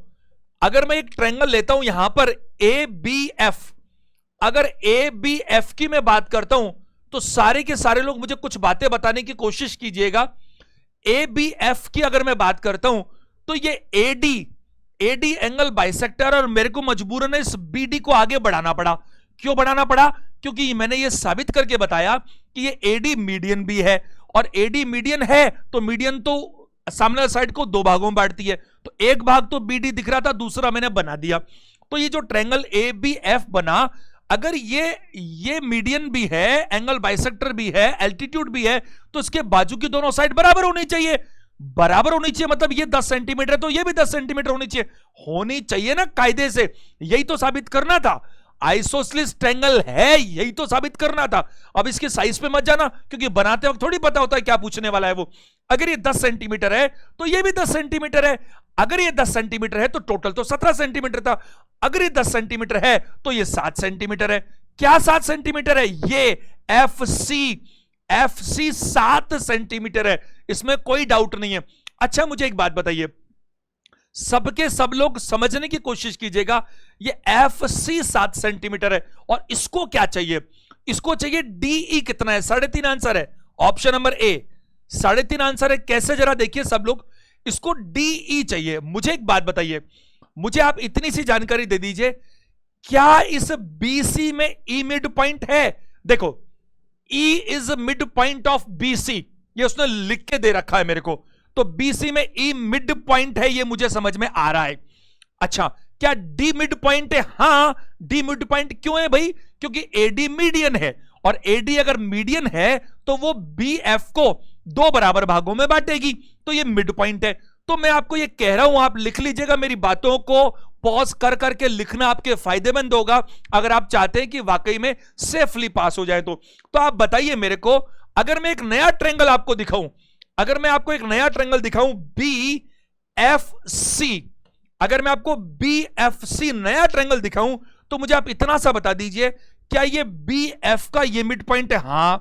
अगर मैं एक ट्रायंगल लेता हूं यहां पर ए बी एफ, अगर ए बी एफ की मैं बात करता हूं तो सारे के सारे लोग मुझे कुछ बातें बताने की कोशिश कीजिएगा। ए बी एफ की अगर मैं बात करता हूं तो ये एडी एंगल बाइसेक्टर, और मेरे को मजबूरन इस बीडी को आगे बढ़ाना पड़ा। क्यों बढ़ाना पड़ा? क्योंकि मैंने ये साबित करके बताया कि ये एडी मीडियन भी है, और एडी मीडियन है तो मीडियन तो सामने साइड को दो भागों में बांटती है, तो एक भाग तो बीडी दिख रहा था, दूसरा मैंने बना दिया। तो ये जो ट्रायंगल ए बी एफ बना, अगर ये मीडियन भी है, एंगल बाइसेक्टर भी है, एल्टीट्यूड भी है, तो इसके बाजू की दोनों साइड बराबर होनी चाहिए। बराबर होनी चाहिए मतलब ये 10 सेंटीमीटर है तो ये भी 10 सेंटीमीटर होनी चाहिए ना कायदे से। यही तो साबित करना था, आइसोसेलेस ट्रायंगल है, यही तो साबित करना था। अब इसके साइज पे मत जाना, क्योंकि बनाते वक्त थोड़ी पता होता है क्या पूछने वाला है वो। अगर ये 10 सेंटीमीटर है तो ये भी 10 सेंटीमीटर है, अगर ये 10 सेंटीमीटर है तो टोटल तो 17 सेंटीमीटर था, अगर ये 10 सेंटीमीटर है तो ये 7 सेंटीमीटर है। क्या 7 सेंटीमीटर है? ये एफ सी 7 सेंटीमीटर है, इसमें कोई डाउट नहीं है। अच्छा, मुझे एक बात बताइए, सबके सब लोग समझने की कोशिश कीजिएगा, ये एफ सी 7 सेंटीमीटर है और इसको क्या चाहिए? इसको चाहिए डीई कितना है? 3.5 आंसर है, ऑप्शन नंबर ए 3.5 आंसर है। कैसे जरा देखिए सब लोग, इसको डीई चाहिए। मुझे एक बात बताइए, मुझे आप इतनी सी जानकारी दे दीजिए, क्या इस बीसी में ई मिड पॉइंट है? देखो, ई is mid point of BC, ये उसने लिख के दे रखा है मेरे को, तो बीसी में ई मिड पॉइंट है, ये मुझे समझ में आ रहा है। अच्छा, क्या डी मिड पॉइंट है? हां, डी मिड पॉइंट क्यों है भाई? क्योंकि एडी मीडियन है, और एडी अगर मीडियन है तो वो बी एफ को 2 बराबर भागों में बांटेगी, तो ये मिड पॉइंट है। तो मैं आपको ये कह रहा हूं, आप लिख लीजिएगा, मेरी बातों को पॉज कर करके लिखना आपके फायदेमंद होगा, अगर आप चाहते हैं कि वाकई में सेफली पास हो जाए। तो आप बताइए मेरे को, अगर मैं एक नया ट्रायंगल आपको दिखाऊं, अगर मैं आपको एक नया ट्रायंगल दिखाऊं बी एफ सी, अगर मैं आपको बी एफ सी नया ट्रायंगल दिखाऊं, तो मुझे आप इतना सा बता दीजिए, क्या ये बी एफ का ये मिड पॉइंट है? हां।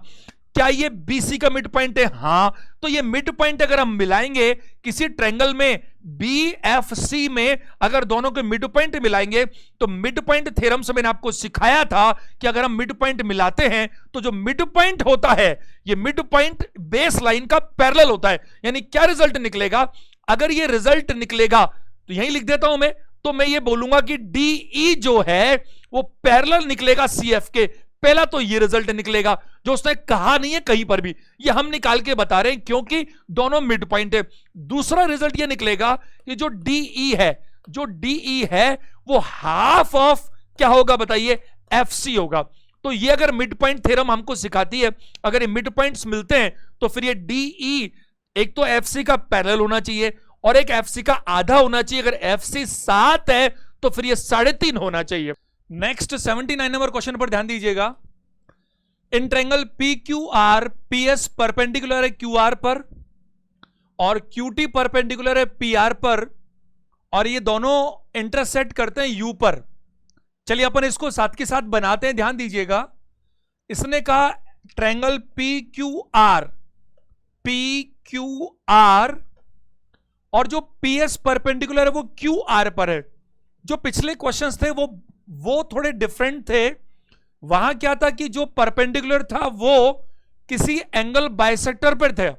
क्या ये बीसी का मिड पॉइंट है? हां। तो ये मिड पॉइंट अगर हम मिलाएंगे किसी ट्रायंगल में, बी एफ सी में अगर दोनों के मिड पॉइंट मिलाएंगे, तो मिड पॉइंट थ्योरम से मैंने आपको सिखाया था कि अगर हम मिड पॉइंट मिलाते हैं तो जो मिड पॉइंट होता है, ये मिड पॉइंट बेस लाइन का पैरेलल होता है। यानी क्या रिजल्ट निकलेगा? अगर ये रिजल्ट निकलेगा तो यही लिख देता हूं मैं, तो मैं ये बोलूंगा कि डीई जो है वो पैरेलल निकलेगा सीएफ के। पहला तो ये रिजल्ट निकलेगा, जो उसने कहा नहीं है कहीं पर भी, ये हम निकाल के बता रहे हैं क्योंकि दोनों मिड पॉइंट है। दूसरा रिजल्ट ये निकलेगा कि जो डीई है, जो डीई है वो हाफ ऑफ क्या होगा बताइए? एफसी होगा। तो ये अगर मिड पॉइंट थ्योरम हमको सिखाती है, अगर ये मिड पॉइंट्स मिलते हैं तो फिर ये डीई एक तो एफसी का पैरेलल होना चाहिए और एक एफसी का आधा होना चाहिए। अगर एफसी 7 है तो फिर ये 3.5 होना चाहिए। नेक्स्ट 79 नंबर क्वेश्चन पर ध्यान दीजिएगा। In triangle P Q R, P S perpendicular है क्यू आर पर और क्यू टी परपेंडिकुलर है पी आर पर, और ये दोनों इंटरसेक्ट करते हैं यू पर। चलिए अपन इसको साथ के साथ बनाते हैं, ध्यान दीजिएगा। इसने कहा ट्रायंगल पी क्यू आर और जो पी एस परपेंडिकुलर है वो क्यू आर पर है। जो पिछले क्वेश्चंस थे वो थोड़े डिफरेंट थे। वहां क्या था कि जो परपेंडिकुलर था वो किसी एंगल बाइसेक्टर पर था,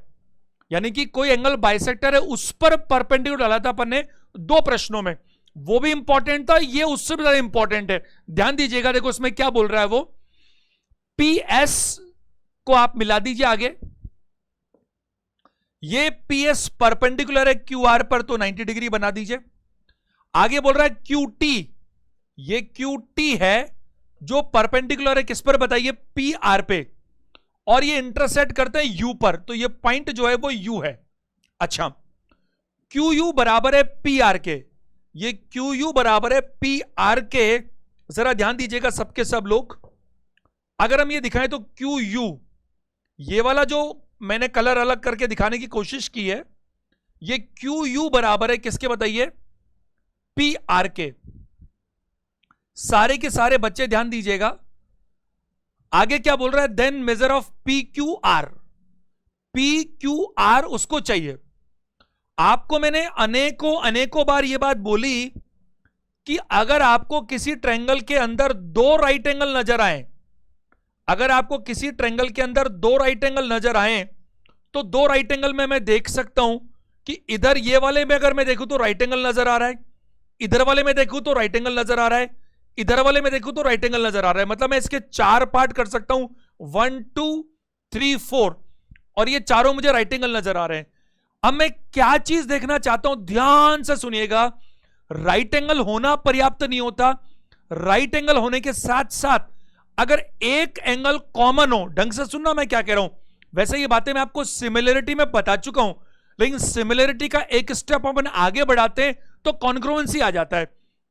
यानी कि कोई एंगल बाइसेक्टर है उस पर परपेंडिकुलर डाला था अपन ने 2 प्रश्नों में, वो भी इंपॉर्टेंट था, ये उससे भी ज्यादा इंपॉर्टेंट है। ध्यान दीजिएगा, देखो उसमें क्या बोल रहा है वो, पी एस को आप मिला दीजिए आगे, ये पी एस परपेंडिकुलर है क्यू आर पर तो 90 डिग्री बना दीजिए। आगे बोल रहा है क्यू टी, ये क्यू टी है जो परपेंडिकुलर है किस पर बताइए? पी आर पे, और ये इंटरसेक्ट करते हैं यू पर, तो ये पॉइंट जो है वो यू है। अच्छा, क्यू यू बराबर है पी आर के, ये क्यू यू बराबर है पी आर के। जरा ध्यान दीजिएगा सबके सब लोग, अगर हम ये दिखाएं तो क्यू यू, ये वाला जो मैंने कलर अलग करके दिखाने की कोशिश की है। ये क्यू यू बराबर है किसके बताइए? पी आर के। सारे के सारे बच्चे ध्यान दीजिएगा, आगे क्या बोल रहा है? Then measure of P Q R. P Q R उसको चाहिए। आपको मैंने अनेकों अनेकों बार यह बात बोली कि अगर आपको किसी ट्रायंगल के अंदर दो राइट एंगल नजर आए, अगर आपको किसी ट्रायंगल के अंदर दो राइट एंगल नजर आए, तो दो राइट एंगल में मैं देख सकता हूं कि इधर ये वाले में अगर मैं देखूं तो राइट एंगल नजर आ रहा है, इधर वाले में देखूं तो राइट एंगल नजर आ रहा है, इधर वाले में देखूं तो राइट एंगल नजर आ रहा है। मतलब मैं इसके चार पार्ट कर सकता हूं, 1 2 3 4, और ये चारों मुझे राइट एंगल नजर आ रहे हैं। अब मैं क्या चीज देखना चाहता हूं, ध्यान से सुनिएगा। राइट एंगल होना पर्याप्त नहीं होता, राइट एंगल होने के साथ साथ अगर एक एंगल कॉमन हो, ढंग से सुनना मैं क्या कह रहा हूं। वैसे ये बातें मैं आपको सिमिलरिटी में बता चुका हूं, लेकिन सिमिलरिटी का एक स्टेप अपन आगे बढ़ाते हैं तो कॉन्ग्रुएंसी आ जाता है,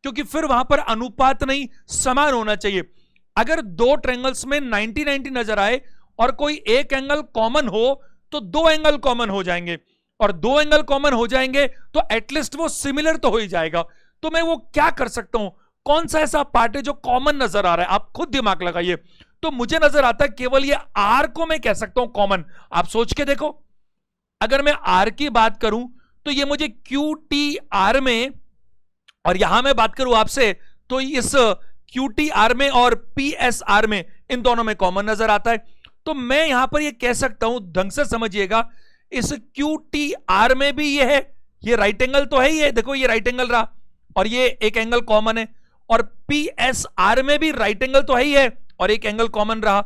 क्योंकि फिर वहां पर अनुपात नहीं, समान होना चाहिए। अगर दो ट्रायंगल्स में 90 90 नजर आए और कोई एक एंगल कॉमन हो तो दो एंगल कॉमन हो जाएंगे, और दो एंगल कॉमन हो जाएंगे तो एटलीस्ट वो सिमिलर तो हो ही जाएगा। तो मैं वो क्या कर सकता हूं, कौन सा ऐसा पार्ट है जो कॉमन नजर आ रहा है, आप खुद दिमाग लगाइए। तो मुझे नजर आता है केवल ये आर को मैं कह सकता हूं कॉमन। आप सोच के देखो, अगर मैं आर की बात करूं तो ये मुझे क्यू टी आर में, और यहां मैं बात करूं आपसे तो इस क्यू टी आर में और पी एस आर में, इन दोनों में कॉमन नजर आता है। तो मैं यहां पर ये कह सकता हूं, ढंग से समझिएगा, इस क्यू टी आर में भी ये है, ये राइट एंगल तो है ही है, देखो ये राइट एंगल रहा और ये एक एंगल कॉमन है, और पी एस आर में भी राइट एंगल तो है ही है और एक एंगल कॉमन रहा।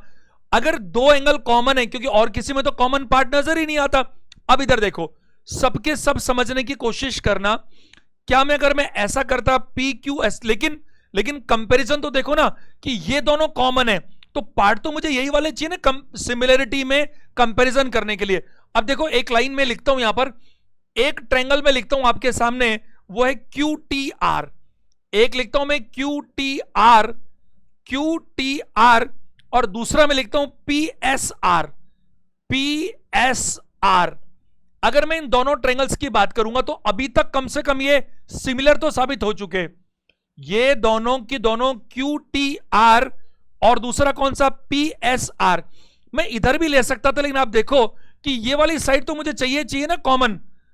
अगर दो एंगल कॉमन है, क्योंकि और किसी में तो कॉमन पार्ट नजर ही नहीं आता। अब इधर देखो, सबके सब समझने की कोशिश करना। क्या मैं, अगर मैं ऐसा करता पी क्यू एस, लेकिन कंपैरिजन तो देखो ना कि ये दोनों कॉमन है, तो पार्ट तो मुझे यही वाले चाहिए ना सिमिलरिटी में कंपैरिजन करने के लिए। अब देखो, एक लाइन में लिखता हूं, यहां पर एक ट्रायंगल में लिखता हूं आपके सामने, वो है क्यू टी आर। एक लिखता हूं मैं क्यू टी आर, और दूसरा मैं लिखता हूं पी एस आर। अगर मैं इन दोनों ट्रायंगल्स की बात करूंगा तो अभी तक कम से कम ये सिमिलर तो साबित हो चुके। ये दोनों की दोनों क्यू टी आर और दूसरा कौन सा, पी एस आर। मैं इधर भी ले सकता था, लेकिन आप देखो कि ये वाली साइड तो मुझे चाहिए ना कॉमन।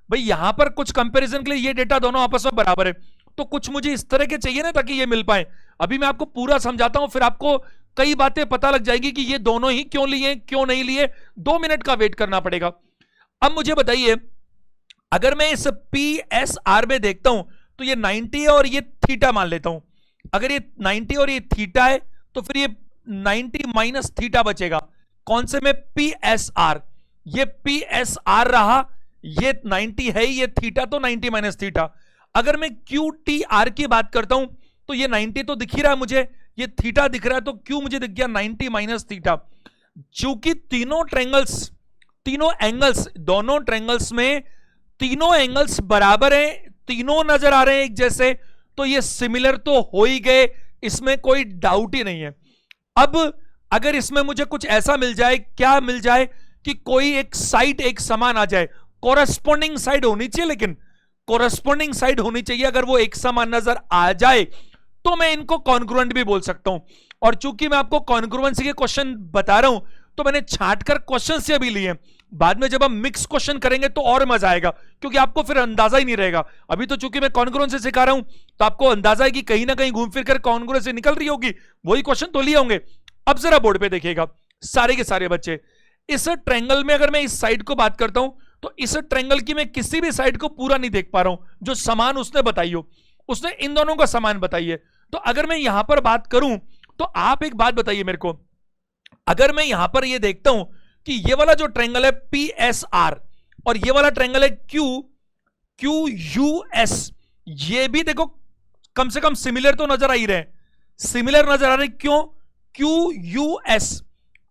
भाई यहां पर कुछ कंपैरिजन के लिए ये डेटा दोनों आपस में बराबर है, तो कुछ मुझे इस तरह के चाहिए ना ताकि ये मिल पाए। अभी मैं आपको पूरा समझाता हूं, फिर आपको कई बातें पता लग जाएगी कि ये दोनों ही क्यों लिए क्यों नहीं लिए। 2 मिनट का वेट करना पड़ेगा। अब मुझे बताइए, अगर मैं इस पी एस आर में देखता हूं तो ये 90 है और ये थीटा मान लेता हूं। अगर ये 90 और ये थीटा है तो फिर ये 90 माइनस थीटा बचेगा। कौन से में, पी एस आर। ये पी एस आर रहा, ये 90 है, ये थीटा तो 90 माइनस थीटा। अगर मैं क्यू टी आर की बात करता हूं तो ये 90 तो दिख ही रहा है मुझे, ये थीटा दिख रहा है, तो क्यू मुझे दिख गया 90 माइनस थीटा। चूंकि तीनों एंगल्स, दोनों ट्रायंगल्स में तीनों एंगल्स बराबर हैं, तीनों नजर आ रहे हैं एक जैसे, तो ये सिमिलर तो हो ही गए, इसमें कोई डाउट ही नहीं है। अब अगर इसमें मुझे कुछ ऐसा मिल जाए, क्या मिल जाए कि कोई एक साइड एक समान आ जाए, कोरस्पोंडिंग साइड होनी चाहिए, लेकिन कोरस्पोंडिंग साइड होनी चाहिए। अगर वो एक समान नजर आ जाए तो मैं इनको कॉन्ग्रुएंट भी बोल सकता हूं। और चूंकि मैं आपको कॉन्ग्रुएंसी के क्वेश्चन बता रहा हूं तो मैंने छांटकर क्वेश्चन से भी लिए। बाद में जब हम मिक्स क्वेश्चन करेंगे तो और मजा आएगा, क्योंकि आपको फिर अंदाजा ही नहीं रहेगा। अभी तो चूंकि मैं कॉन्ग्रुएंसी सिखा रहा हूं तो आपको अंदाजा है कि कहीं ना कहीं घूम फिर कर कॉन्ग्रुएंसी निकल रही होगी, वही क्वेश्चन तो लिए होंगे। अब जरा बोर्ड पे देखिएगा सारे के सारे बच्चे, इस ट्रायंगल में अगर मैं इस साइड को बात करता हूं तो इस ट्रायंगल की मैं किसी भी साइड को पूरा नहीं देख पा रहा हूं जो समान उसने बताई हो। उसने इन दोनों का समान बताई है। तो अगर मैं यहां पर बात करूं तो आप एक बात बताइए मेरे को, अगर मैं यहां पर ये देखता हूं कि ये वाला जो ट्रायंगल है पी एस आर और ये वाला ट्रायंगल है क्यू यू एस, ये भी देखो कम से कम सिमिलर तो नजर आ ही रहे, सिमिलर नजर आ रहे। क्यों, क्यू यू एस।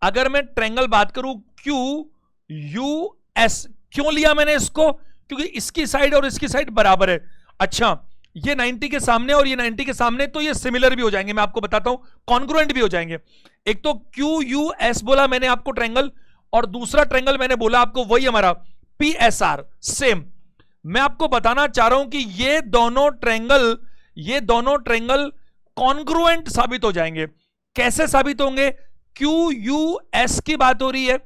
अगर मैं ट्रायंगल बात करूं क्यू यू एस, क्यों लिया मैंने इसको, क्योंकि इसकी साइड और इसकी साइड बराबर है। अच्छा, ये 90 के सामने और ये 90 के सामने, तो ये सिमिलर भी हो जाएंगे, मैं आपको बताता हूं, कॉन्ग्रुएंट भी हो जाएंगे। एक तो क्यू यू एस बोला मैंने आपको ट्रायंगल, और दूसरा ट्रायंगल मैंने बोला आपको वही हमारा PSR सेम। मैं आपको बताना चाह रहा हूं कि ये दोनों ट्रायंगल कॉन्ग्रुएंट साबित हो जाएंगे। कैसे साबित होंगे? QUS की बात हो रही है,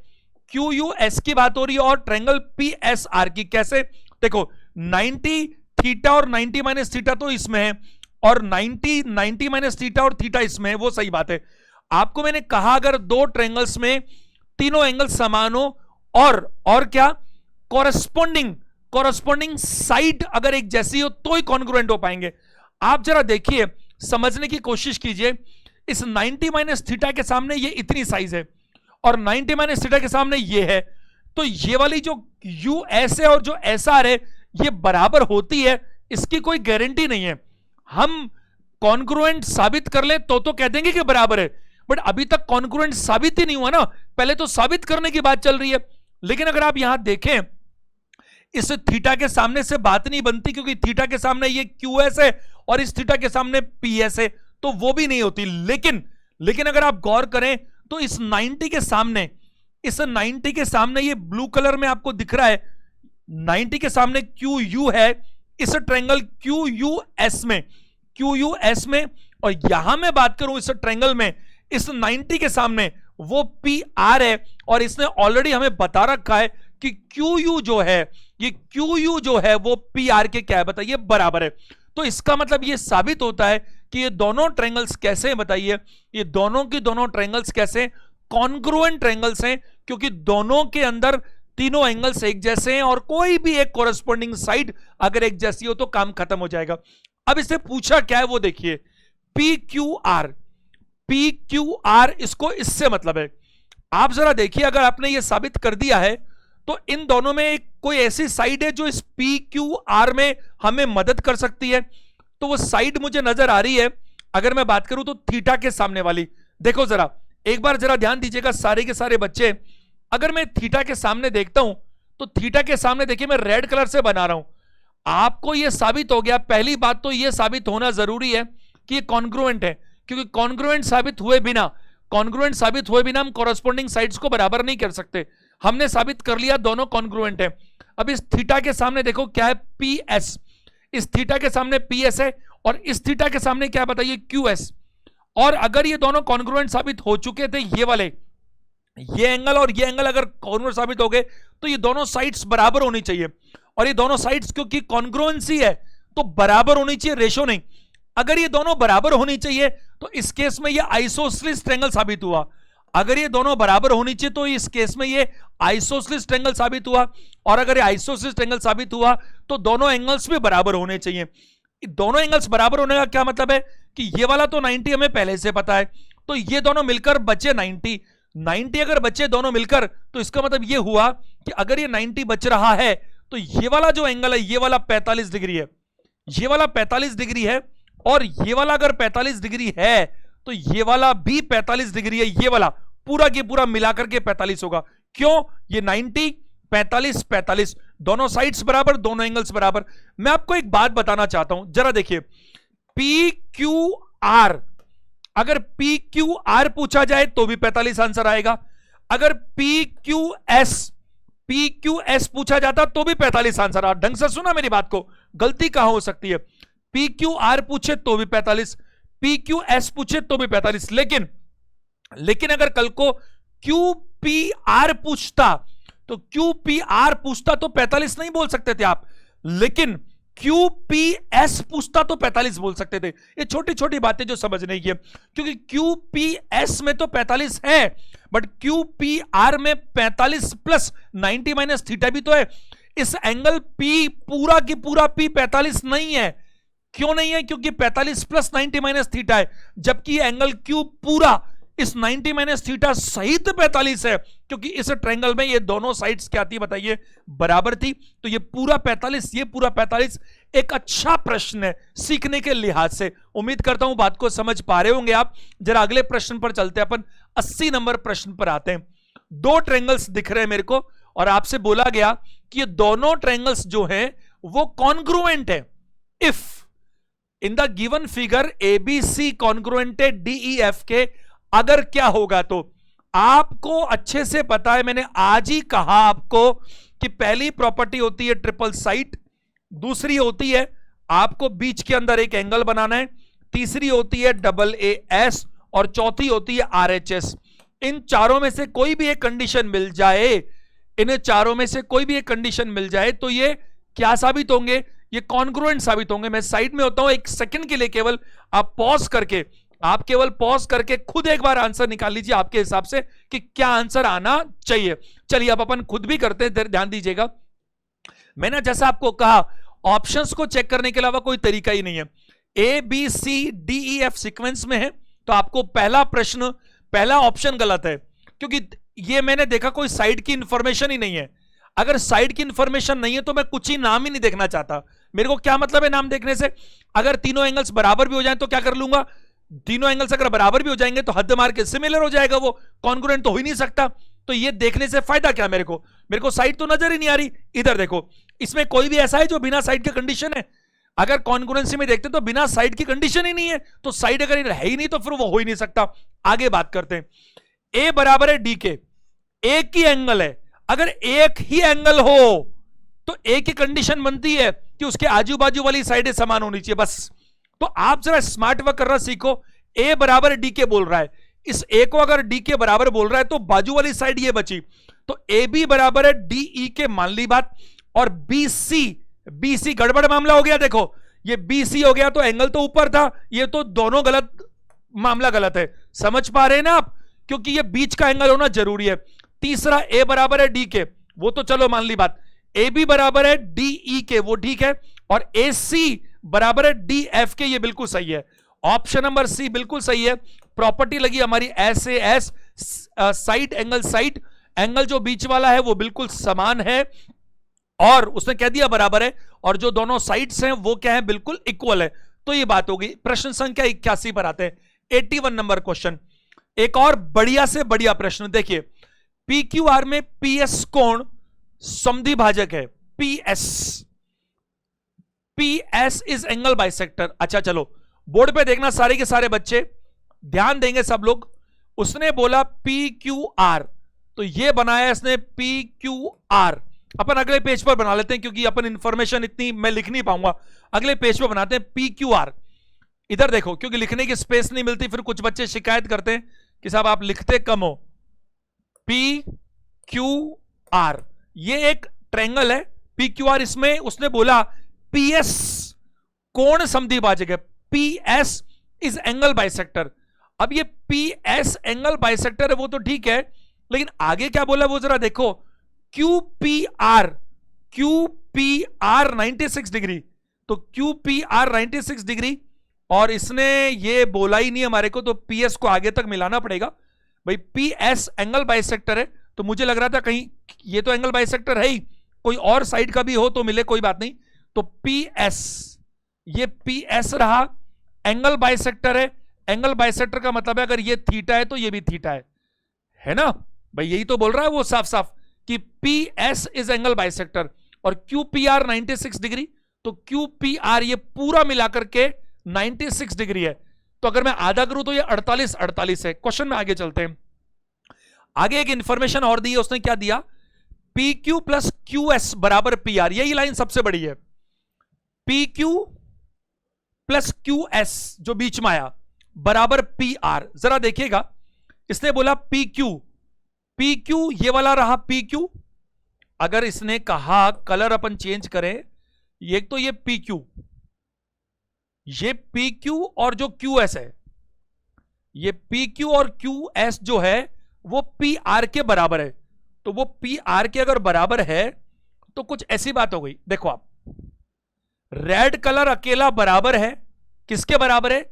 QUS की बात हो रही है और ट्रायंगल PSR की। कैसे? देखो 90 थीटा और 90 माइनस थीटा तो इसमें है और 90 माइनस थीटा और थीटा इसमें है, वो सही बात है। आपको मैंने कहा अगर दो ट्रायंगल्स में तीनों एंगल समान हो और क्या कॉरस्पॉन्डिंग साइड अगर एक जैसी हो तो ही कॉन्ग्रुएंट हो पाएंगे। आप जरा देखिए, समझने की कोशिश कीजिए। इस 90 माइनस थीटा के सामने ये इतनी साइज है और 90 माइनस थीटा के सामने ये है, तो ये वाली जो US है और जो SR है ये बराबर होती है, इसकी कोई गारंटी नहीं है। हम कॉन्ग्रुएंट साबित कर ले तो कह देंगे कि बराबर है, बट अभी तक कॉन्ग्रुएंट साबित ही नहीं हुआ ना, पहले तो साबित करने की बात चल रही है। लेकिन अगर आप यहां देखें, इस थीटा के सामने से बात नहीं बनती क्योंकि थीटा के सामने ये QS है और इस थीटा के सामने PS है, तो वो भी नहीं होती। लेकिन अगर आप गौर करें तो इस 90 के सामने ये ब्लू कलर में आपको दिख रहा है, 90 के सामने QU है, इस ट्रायंगल QUS में, और यहां मैं बात करूं इस ट्रायंगल में इस 90 के सामने वो PR है और इसने ऑलरेडी हमें बता रखा है कि QU जो है वो PR के क्या है बताइए, बराबर है। तो इसका मतलब ये साबित होता है कि ये दोनों ट्रायंगल्स कैसे हैं बताइए, ये दोनों की दोनों ट्रायंगल्स कैसे कॉन्ग्रुएंट ट्रायंगल्स हैं, क्योंकि दोनों के अंदर तीनों एंगल्स एक जैसे हैं और कोई भी एक कॉरस्पॉन्डिंग साइड अगर एक जैसी हो तो काम खत्म हो जाएगा। अब इससे पूछा क्या है वो देखिए, PQR, इसको इससे मतलब है। आप जरा देखिए, अगर आपने ये साबित कर दिया है तो इन दोनों में कोई ऐसी साइड है जो इस PQR में हमें मदद कर सकती है, तो वो साइड मुझे नजर आ रही है। अगर मैं बात करूं तो थीटा के सामने वाली, देखो जरा एक बार जरा ध्यान दीजिएगा सारे के सारे बच्चे। अगर मैं थीटा के सामने देखता हूं तो थीटा के सामने देखिए मैं रेड कलर से बना रहा हूं, आपको यह साबित हो गया। पहली बात तो यह साबित होना जरूरी है कि ये कॉन्ग्रुएंट है, क्योंकि कॉन्ग्रुएंट साबित हुए बिना हम कॉरस्पॉन्डिंग साइड्स को बराबर नहीं कर सकते। हमने साबित कर लिया दोनों कॉन्ग्रुएंट है। अब इस थीटा के सामने देखो क्या है, PS, इस थीटा के सामने PS है और इस थीटा के सामने क्या बताइए, QS। और अगर ये दोनों कॉन्ग्रुएंट साबित हो चुके थे, ये एंगल और ये एंगल अगर कॉन्ग्रुएंट साबित हो गए तो ये दोनों साइड्स बराबर होनी चाहिए, और ये दोनों साइड्स क्योंकि कॉन्ग्रुएंसी है तो बराबर होनी चाहिए, रेशो नहीं। अगर ये दोनों बराबर होनी चाहिए तो इस केस में ये आइसोसेलेस ट्रायंगल साबित हुआ। अगर ये दोनों बराबर होनी चाहिए तो इस केस में ये आइसोसेलेस ट्रायंगल साबित हुआ, और अगर ये आइसोसेलेस ट्रायंगल साबित हुआ तो दोनों एंगल्स भी बराबर होने चाहिए। दोनों एंगल्स बराबर होने का क्या मतलब है कि ये वाला तो 90 हमें पहले से पता है, तो ये दोनों मिलकर बचे 90 अगर बचे दोनों मिलकर, तो इसका मतलब ये हुआ कि अगर ये 90 बच रहा है तो ये वाला जो एंगल है ये वाला 45 डिग्री है, ये वाला 45 डिग्री है, और ये वाला अगर 45 डिग्री है तो ये वाला भी 45 डिग्री है। ये वाला पूरा के पूरा मिलाकर के 45 होगा। क्यों? ये 90 45 दोनों साइड्स बराबर, दोनों एंगल्स बराबर। मैं आपको एक बात बताना चाहता हूं, जरा देखिए, PQR, अगर PQR पूछा जाए तो भी 45 आंसर आएगा। अगर PQS पूछा जाता तो भी 45 आंसर आ। ढंग से सुना मेरी बात को, गलती कहां हो सकती है। PQR पूछे तो भी 45, PQS पूछे तो भी 45, लेकिन अगर कल को QPR पूछता तो 45 नहीं बोल सकते थे आप, लेकिन QPS पूछता तो 45 बोल सकते थे। ये छोटी छोटी बातें जो समझने की है, क्योंकि QPS में तो 45 है, बट QPR में 45 प्लस 90 माइनस थीटा भी तो है। इस एंगल P पूरा की पूरा P 45 नहीं है। क्यों नहीं है? क्योंकि 45 प्लस 90 माइनस थीटा है, जबकि एंगल Q पूरा इस 90 माइनस थीटा सहित 45 है, क्योंकि इस ट्रायंगल में ये दोनों साइड्स क्या थी बताइए, बराबर थी। तो ये पूरा 45, ये पूरा 45 एक अच्छा प्रश्न है सीखने के लिहाज से। उम्मीद करता हूं बात को समझ पा रहे होंगे आप। जरा अगले प्रश्न पर चलते हैं, अपन 80 नंबर प्रश्न पर आते हैं। दो ट्रायंगल्स दिख रहे हैं मेरे को, और आपसे बोला गया कि ये दोनों ट्रायंगल्स जो हैं वो कॉन्ग्रुएंट है। If in the given figure ABC congruent है DEF के, अगर क्या होगा, तो आपको अच्छे से पता है, मैंने आज ही कहा आपको कि पहली प्रॉपर्टी होती है ट्रिपल साइट, दूसरी होती है आपको बीच के अंदर एक एंगल बनाना है, तीसरी होती है डबल ए एस और चौथी होती है आरएचएस। इन चारों में से कोई भी एक कंडीशन मिल जाए, इन चारों में से कोई भी एक कंडीशन मिल जाए तो ये क्या साबित होंगे? ये कॉन्ग्रुएंट साबित होंगे। मैं साइड में होता हूं, एक सेकंड के लिए केवल आप पॉज करके, आप केवल पॉज करके खुद एक बार आंसर निकाल लीजिए आपके हिसाब से कि क्या आंसर आना चाहिए। चलिए अब अपन खुद भी करते हैं, ध्यान दीजिएगा। मैंने जैसा आपको कहा ऑप्शंस को चेक करने के अलावा कोई तरीका ही नहीं है। A B C D E F sequence में है तो आपको पहला प्रश्न, पहला ऑप्शन गलत है, क्योंकि ये मैंने देखा कोई साइड की इंफॉर्मेशन ही नहीं है। अगर साइड की इंफॉर्मेशन नहीं है तो मैं कुछ ही नाम ही नहीं देखना चाहता। मेरे को क्या मतलब है नाम देखने से? अगर तीनों एंगल्स बराबर भी हो जाएं तो क्या कर लूंगा? तीनों एंगल्स अगर बराबर भी हो जाएंगे तो हद मार के सिमिलर हो जाएगा, वो कॉन्ग्रुएंट तो हो ही नहीं सकता। तो ये देखने से फायदा क्या मेरे को साइड तो नजर ही नहीं आ रही। इधर देखो, इसमें कोई भी ऐसा है जो बिना साइड के कंडीशन है? अगर कॉन्ग्रुएंसी में देखते तो बिना साइड की कंडीशन ही नहीं है, तो साइड अगर है ही नहीं तो फिर वो हो ही नहीं सकता। आगे बात करते हैं। ए बराबर है डी के, एक ही एंगल है, अगर एक ही एंगल हो तो एक ही कंडीशन बनती है कि उसके आजू बाजू वाली साइडें समान होनी चाहिए, बस। तो आप जरा स्मार्ट वर्क करना सीखो। ए बराबर डी के बोल रहा है, इस ए को अगर डी के बराबर बोल रहा है तो बाजू वाली साइड ये बची, तो ए बी बराबर है डी ई के, मान ली बात। और बी सी गड़बड़ मामला हो गया। देखो ये बी सी हो गया तो एंगल तो ऊपर था, ये तो दोनों गलत, मामला गलत है। समझ पा रहे हैं ना आप? क्योंकि ये बीच का एंगल होना जरूरी है। तीसरा ए बराबर है डी के, वो तो चलो मान ली बात। ए बी बराबर है डी ई के, वो ठीक है। और ए सी बराबर है डी एफ के, ये बिल्कुल सही है। ऑप्शन नंबर सी बिल्कुल सही है। प्रॉपर्टी लगी हमारी S A S, side angle side, angle जो बीच वाला है वो बिल्कुल समान है और उसने कह दिया बराबर है, और जो दोनों साइड्स हैं वो क्या है? बिल्कुल इक्वल है। तो ये बात होगी। प्रश्न संख्या 81 पर आते हैं, 81 नंबर क्वेश्चन। एक और बढ़िया से बढ़िया प्रश्न देखिए। पी क्यू आर में पी एस कोण समद्वि भाजक है। P S is angle bisector. अच्छा चलो बोर्ड पे देखना, सारे के सारे बच्चे ध्यान देंगे सब लोग। उसने बोला पी क्यू आर, तो ये बनाया इसने पी क्यू आर। अपन अगले पेज पर बना लेते हैं क्योंकि अपन इंफॉर्मेशन इतनी मैं लिख नहीं पाऊंगा, अगले पेज पर बनाते हैं पी क्यू आर। इधर देखो, क्योंकि लिखने की स्पेस नहीं मिलती, फिर कुछ बच्चे शिकायत करते हैं कि साहब आप लिखते कम हो। पी क्यू आर ये एक ट्रायंगल है, पी क्यू आर। इसमें उसने बोला पी एस कोण समद्वि भाजक है, P S is angle bisector. अब ये पी एस एंगल बाइसेक्टर है वो तो ठीक है, लेकिन आगे क्या बोला वो जरा देखो। क्यू पी आर 96 डिग्री, तो क्यू पी आर 96 डिग्री, और इसने ये बोला ही नहीं हमारे को, तो पी एस को आगे तक मिलाना पड़ेगा भाई। पी एस एंगल बाइसेक्टर है, तो मुझे लग रहा था कहीं ये तो एंगल बाइसेक्टर है ही, कोई और साइड का भी हो तो मिले, कोई बात नहीं। तो पी एस, ये पी एस रहा, एंगल बाइसेक्टर है। एंगल बाइसेक्टर का मतलब है अगर ये थीटा है तो ये भी थीटा है ना भाई? यही तो बोल रहा है वो साफ साफ कि P S is angle bisector. और क्यू पी आर 96 डिग्री, तो क्यू पी आर ये पूरा मिलाकर के 96 डिग्री है। तो अगर मैं आधा करूं तो ये 48 है। क्वेश्चन में आगे चलते हैं। आगे एक इंफॉर्मेशन और दी है उसने, क्या दिया? P Q plus Q S बराबर पी आर। यही लाइन सबसे बड़ी है। P Q plus Q S जो बीच में आया बराबर पी आर। जरा देखिएगा, इसने बोला पी क्यू ये वाला रहा पी क्यू। अगर इसने कहा कलर अपन चेंज करें, ये तो ये पी क्यू और जो क्यू एस है, ये पी क्यू और क्यू एस जो है वो पी आर के बराबर है। तो वो पी आर के अगर बराबर है तो कुछ ऐसी बात हो गई। देखो आप, रेड कलर अकेला बराबर है, किसके बराबर है?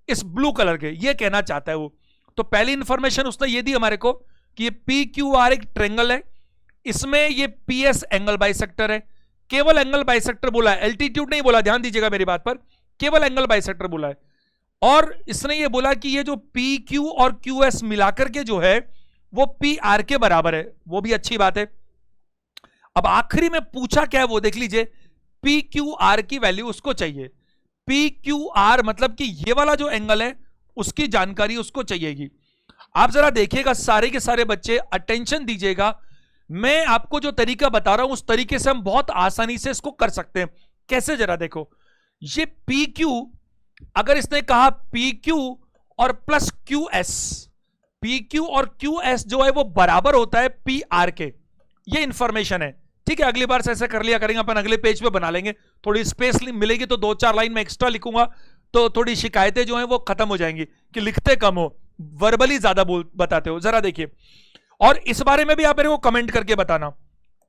इस ब्लू कलर के। ये कहना चाहता है वो। तो पहली इंफॉर्मेशन उसने ये दी हमारे को कि ये पी क्यू आर एक ट्रायंगल है, इसमें ये पी एस एंगल बाइसेक्टर है। केवल एंगल बाइसेक्टर बोला है, एल्टीट्यूड नहीं बोला, ध्यान दीजिएगा मेरी बात पर, केवल एंगल बाइसेक्टर बोला है। और इसने ये बोला कि ये जो पी क्यू और क्यू एस मिलाकर के जो है वो पी आर के बराबर है, वो भी अच्छी बात है। अब आखिरी में पूछा क्या है वो देख लीजिए। पी क्यू आर की वैल्यू उसको चाहिए। पी क्यू आर मतलब कि ये वाला जो एंगल है उसकी जानकारी उसको चाहिएगी। आप जरा देखिएगा, सारे के सारे बच्चे अटेंशन दीजिएगा। मैं आपको जो तरीका बता रहा हूं उस तरीके से हम बहुत आसानी से इसको कर सकते हैं। कैसे, जरा देखो, ये पी क्यू, अगर इसने कहा पी क्यू और plus Q S, P Q और क्यू एस जो है वो बराबर होता है पी आर के, ये इंफॉर्मेशन है। ठीक है, अगली बार से ऐसा कर लिया करेंगे अपन, अगले पेज पे बना लेंगे, थोड़ी स्पेस मिलेगी तो 2-4 लाइन में एक्स्ट्रा लिखूंगा, तो थोड़ी शिकायतें जो हैं वो खत्म हो जाएंगी कि लिखते कम हो, वर्बली ज्यादा बताते हो। जरा देखिए, और इस बारे में भी आप मेरे को कमेंट करके बताना,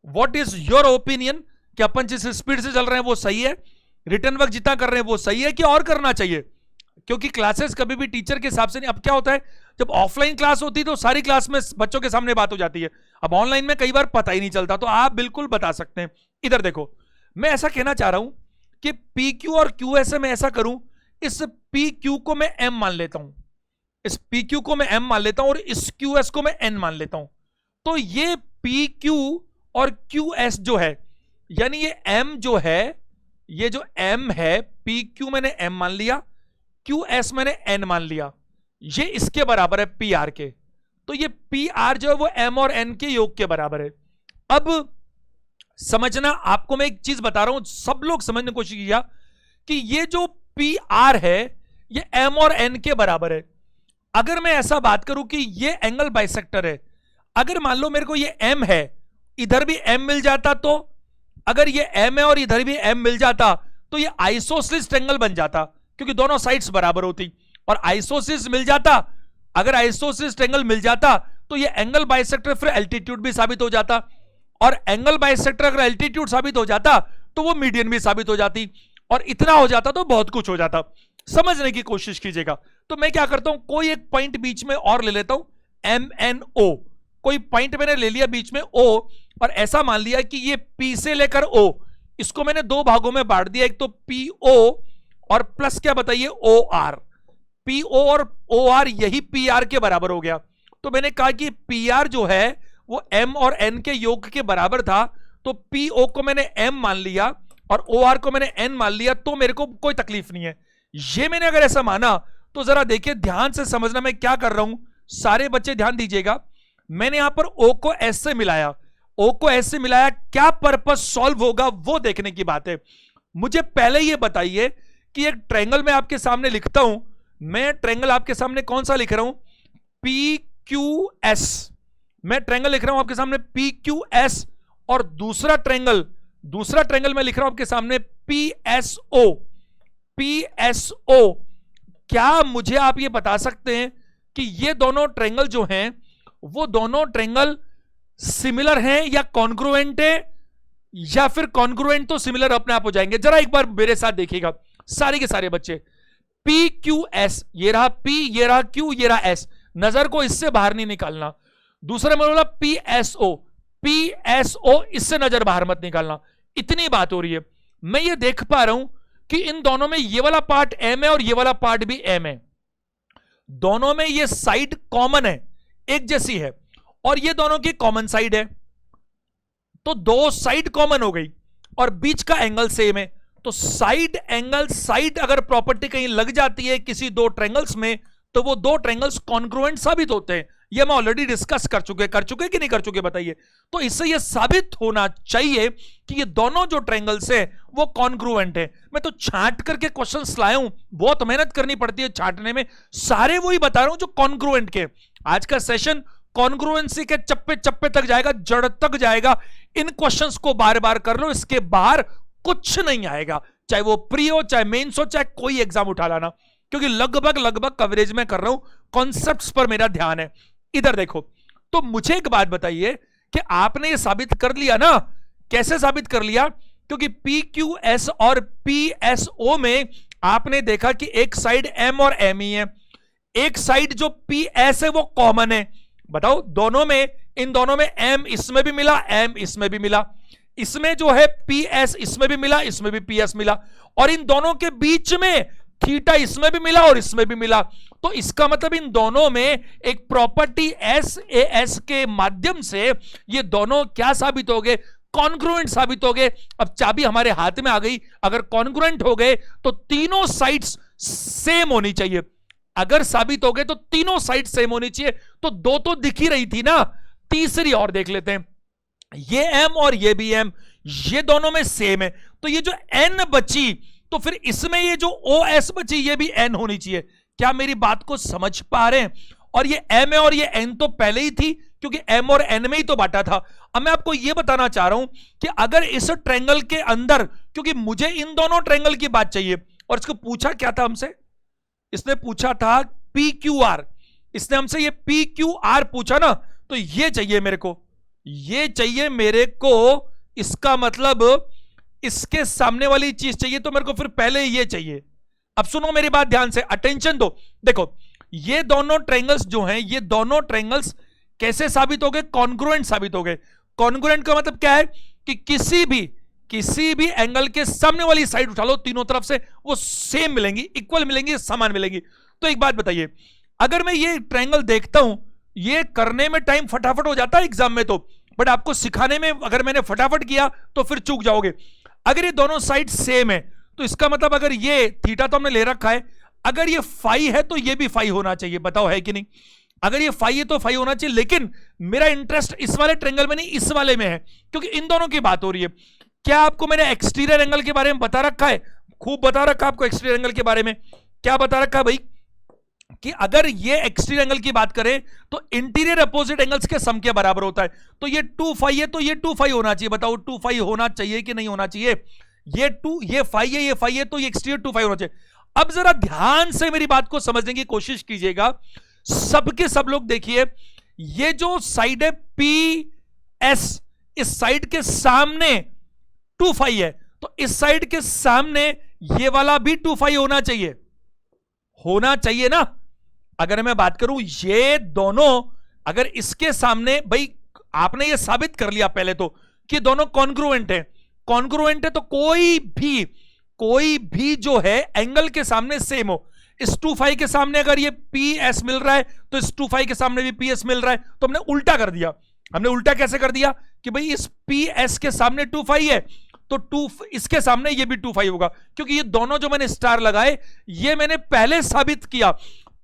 व्हाट इज योर ओपिनियन, कि अपन जिस स्पीड से चल रहे हैं वो सही है, रिटर्न वर्क जितना कर रहे हैं वो सही है कि और करना चाहिए। क्योंकि क्लासेस कभी भी टीचर के हिसाब से नहीं। अब क्या होता है, जब ऑफलाइन क्लास होती है तो सारी क्लास में बच्चों के सामने बात हो जाती है, अब ऑनलाइन में कई बार पता ही नहीं चलता, तो आप बिल्कुल बता सकते हैं। इधर देखो, मैं ऐसा कहना चाह रहा हूं कि पी क्यू और क्यू एस मैं ऐसा करूं, इस पी क्यू को मैं एम मान लेता हूं, इस पी क्यू को मैं एम मान लेता हूं और इस क्यू एस को मैं एन मान लेता हूं। तो ये पी क्यू और क्यू एस जो है, यानी ये एम जो है, ये जो एम है, पी क्यू मैंने एम मान लिया, क्यू एस मैंने एन मान लिया, ये इसके बराबर है पी आर के। तो ये पी आर जो है वो एम और एन के योग के बराबर है। अब समझना, आपको मैं एक चीज बता रहा हूं, सब लोग समझने की कोशिश किया कि ये जो पी आर है ये एम और एन के बराबर है। अगर मैं ऐसा बात करूं कि ये एंगल बाइसेक्टर है, अगर मान लो मेरे को ये एम है, इधर भी एम मिल जाता, तो अगर ये एम है और इधर भी एम मिल जाता तो ये आइसोसेलेस ट्रायंगल बन जाता, क्योंकि दोनों साइड्स बराबर होती। और आइसोसेलेस मिल जाता, अगर आइसोसेलेस ट्रायंगल मिल जाता तो ये एंगल बाइसेक्टर फिर एल्टीट्यूड भी साबित हो जाता, और एंगल बाइसेक्टर अगर एल्टीट्यूड साबित हो जाता तो वो मीडियन भी साबित हो जाती, और इतना हो जाता तो बहुत कुछ हो जाता। समझने की कोशिश कीजिएगा। तो मैं क्या करता हूं, कोई एक पॉइंट बीच में और ले लेता हूं, एम एन ओ, कोई पॉइंट मैंने ले लिया बीच में ओ, और ऐसा मान लिया कि ये पी से लेकर ओ, इसको मैंने दो भागों में बांट दिया, एक तो पी ओ और प्लस क्या बताइए ओ आर। पी ओ और ओ आर यही पी आर के बराबर हो गया। तो मैंने कहा कि पी आर जो है वो एम और एन के योग के बराबर था, तो पी ओ को मैंने एम मान लिया और ओ आर को मैंने एन मान लिया, तो मेरे को कोई तकलीफ नहीं है। ये मैंने अगर ऐसा माना तो जरा देखिए, ध्यान से समझना मैं क्या कर रहा हूं, सारे बच्चे ध्यान दीजिएगा। मैंने यहां पर ओ को एस से मिलाया, ओ को एस से मिलाया, क्या पर्पस सॉल्व होगा वो देखने की बात है। मुझे पहले ये बताइए कि एक ट्रायंगल मैं आपके सामने लिखता हूं, मैं ट्रायंगल आपके सामने कौन सा लिख रहा हूं, पी क्यू एस, मैं ट्रायंगल लिख रहा हूं आपके सामने पी क्यू एस, और दूसरा ट्रायंगल मैं लिख रहा हूं आपके सामने P S O, P S O. क्या मुझे आप ये बता सकते हैं कि ये दोनों ट्रायंगल जो हैं वो दोनों ट्रायंगल सिमिलर हैं या कॉन्ग्रुएंट है, या फिर कॉन्ग्रुएंट तो सिमिलर अपने आप हो जाएंगे? जरा एक बार मेरे साथ देखिएगा सारे के सारे बच्चे, पी क्यू एस, ये रहा पी, ये रहा क्यू, ये रहा एस, नजर को इससे बाहर नहीं निकालना। दूसरा में बोला P S O, P S O, इससे नजर बाहर मत निकालना। इतनी बात हो रही है। मैं ये देख पा रहा हूं कि इन दोनों में ये वाला पार्ट एम है और ये वाला पार्ट भी एम है, दोनों में ये साइड कॉमन है, एक जैसी है, और ये दोनों की कॉमन साइड है, तो दो साइड कॉमन हो गई और बीच का एंगल सेम है। तो साइड एंगल, साइड अगर प्रॉपर्टी कहीं लग जाती है किसी दो ट्रायंगल्स में, तो वो दो ट्रायंगल्स कॉन्ग्रुएंट साबित होते हैं। ये मैं ऑलरेडी डिस्कस कर चुके कि नहीं कर चुके बताइए। तो इससे ये साबित होना चाहिए कि ये दोनों जो ट्रायंगल्स है वो कॉन्ग्रुएंट है। मैं तो छांट करके क्वेश्चंस लाया हूं, बहुत मेहनत करनी पड़ती है छांटने में, सारे वही बता रहा हूं जो कॉन्ग्रुएंट के। आज का सेशन कॉन्ग्रुएंसी के चप्पे चप्पे तक जाएगा, जड़ तक जाएगा। इन क्वेश्चंस को बार बार कर लो, इसके बाहर कुछ नहीं आएगा, चाहे वो प्री हो, चाहे मेंस हो, चाहे कोई एग्जाम उठा लाना, क्योंकि लगभग कवरेज में कर रहा हूं, कॉन्सेप्ट्स पर मेरा ध्यान है। इधर देखो, तो मुझे एक बात बताइए कि आपने ये साबित कर लिया ना, कैसे साबित कर लिया? क्योंकि पी क्यू एस और पी एस ओ में आपने देखा कि एक साइड एम और एम ही है, एक साइड जो पी एस है वो कॉमन है। बताओ, दोनों में, इन दोनों में एम इसमें भी मिला, एम इसमें भी मिला, इसमें जो है पी एस इसमें भी मिला, इसमें भी पी एस मिला, और इन दोनों के बीच में थीटा इसमें भी मिला और इसमें भी मिला। तो इसका मतलब इन दोनों में एक प्रॉपर्टी एस ए एस के माध्यम से ये दोनों क्या साबित हो गए? कॉन्ग्रुएंट साबित हो गए। अब चाबी हमारे हाथ में आ गई, अगर कॉन्ग्रुएंट हो गए तो तीनों साइड्स सेम होनी चाहिए। अगर साबित हो गए तो तीनों साइड सेम होनी चाहिए, तो दो तो दिख ही रही थी ना, तीसरी और देख लेते हैं। ये एम और ये भी एम, ये दोनों में सेम है, तो ये जो एन बची, तो फिर इसमें ये जो ओ एस बची ये भी एन होनी चाहिए। क्या मेरी बात को समझ पा रहे हैं? और ये एम है और ये एन तो पहले ही थी, क्योंकि एम और एन में ही तो बांटा था। अब मैं आपको यह बताना चाह रहा हूं कि अगर इस ट्रायंगल के अंदर, क्योंकि मुझे इन दोनों ट्रायंगल की बात चाहिए, और इसको पूछा क्या था हमसे, इसने पूछा था पी क्यू आर, इसने हमसे ये पी क्यू आर पूछा ना, तो ये चाहिए मेरे को, ये चाहिए मेरे को, इसका मतलब इसके सामने वाली चीज चाहिए, तो मेरे को फिर पहले ये चाहिए। अब सुनो मेरी बात ध्यान से, अटेंशन दो। देखो ये दोनों ट्रायंगल्स जो हैं, ये दोनों ट्रायंगल्स कैसे साबित हो गए? कॉन्ग्रुएंट साबित हो गए। कॉन्ग्रुएंट का मतलब क्या है कि किसी भी एंगल के सामने वाली साइड उठा लो, तीनों तरफ से वो सेम मिलेंगी, इक्वल मिलेंगी, समान मिलेंगी। तो एक बात बताइए, अगर मैं ये ट्रायंगल देखता हूं, ये करने में टाइम फटाफट हो जाता है एग्जाम में तो, बट आपको सिखाने में अगर मैंने फटाफट किया तो फिर चूक जाओगे। अगर ये दोनों साइड सेम है तो इसका मतलब, अगर ये थीटा तो हमने ले रखा है, अगर ये फाई है तो ये भी फाई होना चाहिए, बताओ है कि नहीं? अगर ये फाई है तो फाई होना चाहिए, लेकिन मेरा इंटरेस्ट इस वाले ट्रायंगल में नहीं, इस वाले में है, क्योंकि इन दोनों की बात हो रही है। क्या आपको मैंने एक्सटीरियर एंगल के बारे में बता रखा है? खूब बता रखा आपको एक्सटीरियर एंगल के बारे में। क्या बता रखा है भाई? कि अगर ये एक्सटीरियर एंगल की बात करें तो इंटीरियर अपोजिट एंगल्स के सम के बराबर होता है। तो ये 2 फाई है तो ये 2 फाई होना चाहिए, बताओ 2 फाई होना चाहिए कि नहीं होना चाहिए? ये फाई है, ये फाई है, तो ये एक्सटीरियर 2 फाई होना चाहिए। अब जरा ध्यान से मेरी बात को समझने की कोशिश कीजिएगा, सबके सब लोग देखिए, ये जो साइड है पी एस, इस साइड के सामने 2 फाई है, तो इस साइड के सामने ये वाला भी 2 फाई होना चाहिए ना। अगर मैं बात करूं ये दोनों, अगर इसके सामने, भाई आपने ये साबित कर लिया पहले तो कि दोनों कॉन्ग्रुएंट है, कॉन्ग्रुएंट है तो कोई भी जो है एंगल के सामने सेम हो। इस 2 फाई के सामने अगर ये पी एस मिल रहा है तो इस 2 फाई के सामने भी पी एस मिल रहा है, तो हमने उल्टा कर दिया। हमने उल्टा कैसे कर दिया कि भाई इस पी एस के सामने 2 फाई है तो 2 इसके सामने ये भी 2 फाई होगा, क्योंकि ये दोनों जो मैंने स्टार लगाए ये मैंने पहले साबित किया।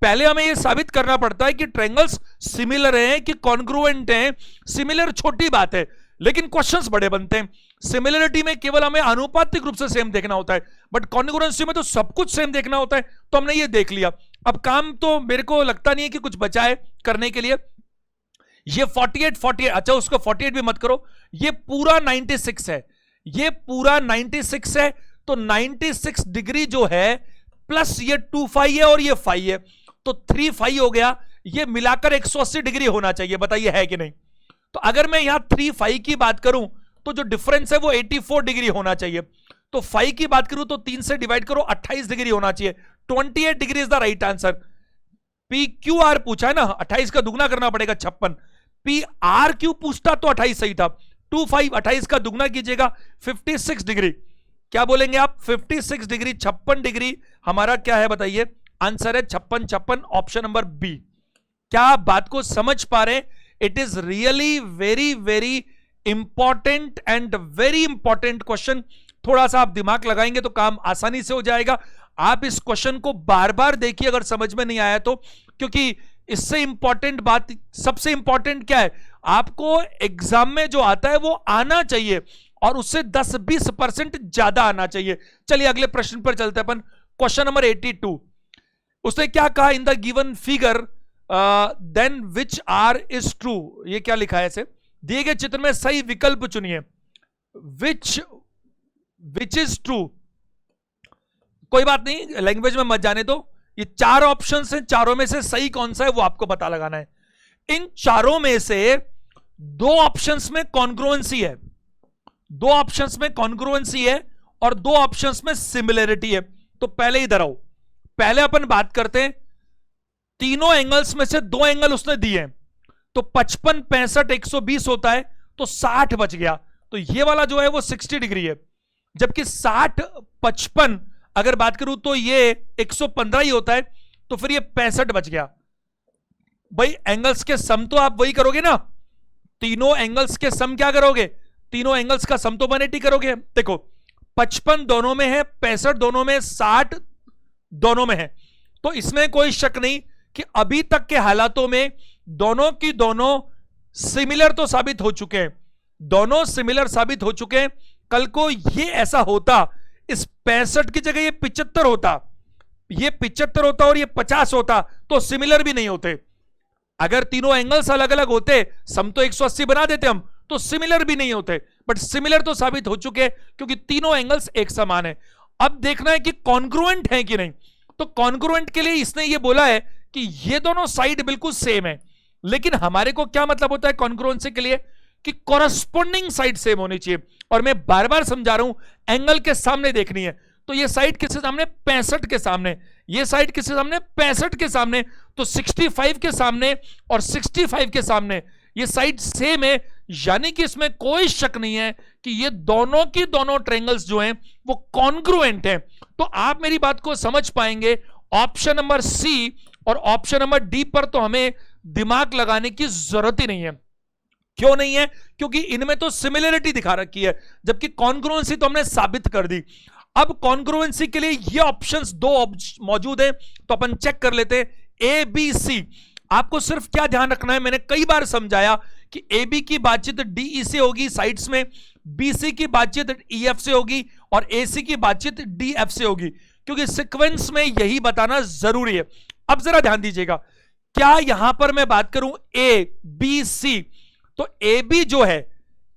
पहले हमें ये साबित करना पड़ता है कि ट्रायंगल्स सिमिलर हैं कि कॉन्ग्रुएंट हैं। सिमिलर छोटी बात है, लेकिन क्वेश्चंस बड़े बनते हैं। सिमिलरिटी में केवल हमें आनुपातिक रूप से सेम देखना होता है, बट कॉन्ग्रुएंसी में तो सब कुछ सेम देखना होता है। तो हमने ये देख लिया। अब काम तो मेरे को लगता नहीं है कि कुछ बचा है करने के लिए। ये 48, अच्छा उसको 48 भी मत करो, ये पूरा 96 है, ये पूरा 96 है, तो 96 डिग्री जो है प्लस ये 2 फाई है और ये फाई है, तो 3 फाई हो गया। ये मिलाकर 180 डिग्री होना चाहिए, बताइए है कि नहीं? तो अगर मैं यहां 3 फाई की बात करूं तो जो डिफरेंस है वो 84 डिग्री होना चाहिए। तो फाई की बात करूं तो 3 से डिवाइड करो, 28 डिग्री होना चाहिए। 28 degree is the right answer. P Q are पूछा है ना, 28 का दुगना करना पड़ेगा 56। पी आर क्यू पूछता तो 28 सही था। 2 फाई 28 का दुगना कीजिएगा 56 डिग्री। क्या बोलेंगे आप? 56 डिग्री, 56 डिग्री हमारा क्या है बताइए? आंसर है 56, ऑप्शन नंबर बी। क्या आप बात को समझ पा रहे हैं? It is really very very important and very important question. थोड़ा सा आप दिमाग लगाएंगे तो काम आसानी से हो जाएगा। आप इस क्वेश्चन को बार बार देखिए अगर समझ में नहीं आया तो, क्योंकि इससे इंपॉर्टेंट बात, सबसे इंपॉर्टेंट क्या है, आपको एग्जाम में जो आता है वो आना चाहिए और उससे 10-20% ज्यादा आना चाहिए। चलिए अगले प्रश्न पर चलते हैं अपन। क्वेश्चन नंबर 82, उसने क्या कहा? In the given figure then which are is true. ये क्या लिखा है? ऐसे दिए गए चित्र में सही विकल्प चुनिए। Which is true. कोई बात नहीं, लैंग्वेज में मत जाने दो। ये 4 ऑप्शंस हैं, चारों में से सही कौन सा है वो आपको पता लगाना है। इन चारों में से 2 ऑप्शंस में कॉन्ग्रुएंसी है, 2 ऑप्शंस में कॉन्ग्रुएंसी है और 2 ऑप्शंस में सिमिलरिटी है। तो पहले इधर आओ, पहले अपन बात करते हैं। तीनों एंगल्स में से 2 एंगल उसने दिए हैं, तो 55, 65, 120 होता है, तो 60 बच गया। तो ये वाला जो है वो 60 डिग्री है, जबकि 60, 55 अगर बात करूं तो ये 115 ही होता है, तो फिर ये 65 बच गया। भाई एंगल्स के सम तो आप वही करोगे ना, तीनों एंगल्स के सम क्या करोगे? तीनों एंगल्स का सम तो 180 करोगे। देखो 55 दोनों में है, 65 दोनों में, 60 दोनों में है, तो इसमें कोई शक नहीं कि अभी तक के हालातों में दोनों की दोनों सिमिलर तो साबित हो चुके हैं, दोनों सिमिलर साबित हो चुके हैं। कल को ये ऐसा होता, इस 65 की जगह ये 75 होता, ये 75 होता और ये 50 होता, तो सिमिलर भी नहीं होते। अगर तीनों एंगल्स अलग अलग होते, सम तो 180 बना देते हम, तो सिमिलर भी नहीं होते। बट सिमिलर तो साबित हो चुके हैं क्योंकि तीनों एंगल्स एक समान है। अब देखना है कि कॉन्ग्रुएंट है कि नहीं। तो कॉन्ग्रुएंट के लिए इसने ये बोला है कि ये दोनों साइड बिल्कुल सेम है, लेकिन हमारे को क्या मतलब होता है कॉन्ग्रुएंसी के लिए कि कॉरस्पॉन्डिंग साइड सेम होनी चाहिए। और मैं बार बार समझा रहा हूं एंगल के सामने देखनी है। तो ये साइड किसके सामने, 65 के सामने, ये साइड किसके सामने, 65 के सामने। तो 65 के सामने और 65 के सामने ये साइड सेम है, यानी कि इसमें कोई शक नहीं है कि ये दोनों की दोनों ट्रायंगल्स जो हैं वो कॉन्ग्रुएंट हैं। तो आप मेरी बात को समझ पाएंगे। ऑप्शन नंबर सी और ऑप्शन नंबर डी पर तो हमें दिमाग लगाने की जरूरत ही नहीं है। क्यों नहीं है? क्योंकि इनमें तो सिमिलरिटी दिखा रखी है, जबकि कॉन्ग्रुएंसी तो हमने साबित कर दी। अब कॉन्ग्रुएंसी के लिए ये ऑप्शंस दो मौजूद हैं, तो अपन चेक कर लेते हैं। ए बी सी, आपको सिर्फ क्या ध्यान रखना है, मैंने कई बार समझाया कि ए बी की बातचीत डी ई से होगी साइड्स में, बी सी की बातचीत ई एफ से होगी और ए सी की बातचीत डी एफ से होगी, क्योंकि सीक्वेंस में यही बताना जरूरी है। अब जरा ध्यान दीजिएगा, क्या यहां पर मैं बात करूं ए बी सी, तो ए बी जो है,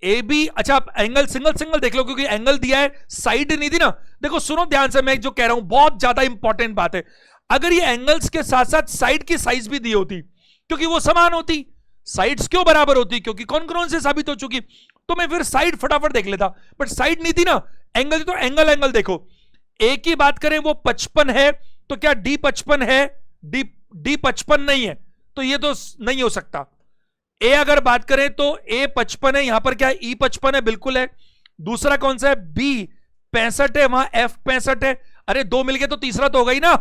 ए बी, अच्छा आप एंगल सिंगल सिंगल देख लो, क्योंकि एंगल दिया है, साइड नहीं दी ना। देखो सुनो ध्यान से, मैं जो कह रहा हूं बहुत ज्यादा इंपॉर्टेंट बात है। अगर ये एंगल्स के साथ साथ साइड की साइज भी दी होती, क्योंकि वो समान होती, साइड्स क्यों बराबर होती, क्योंकि कॉन्ग्रुएंसी साबित हो चुकी, तो मैं फिर साइड फटाफट देख लेता। बट साइड नहीं थी ना, एंगल तो एंगल एंगल देखो। ए की बात करें वो 55 है, तो क्या डी 55 है? डी 55 नहीं है, तो ये तो नहीं हो सकता। ए अगर बात करें तो ए 55 है, यहां पर क्या ई 55 है, बिल्कुल है। दूसरा कौन सा है? बी 65 है, वहां एफ 65 है। अरे दो मिल गए तो तीसरा तो होगा ही ना,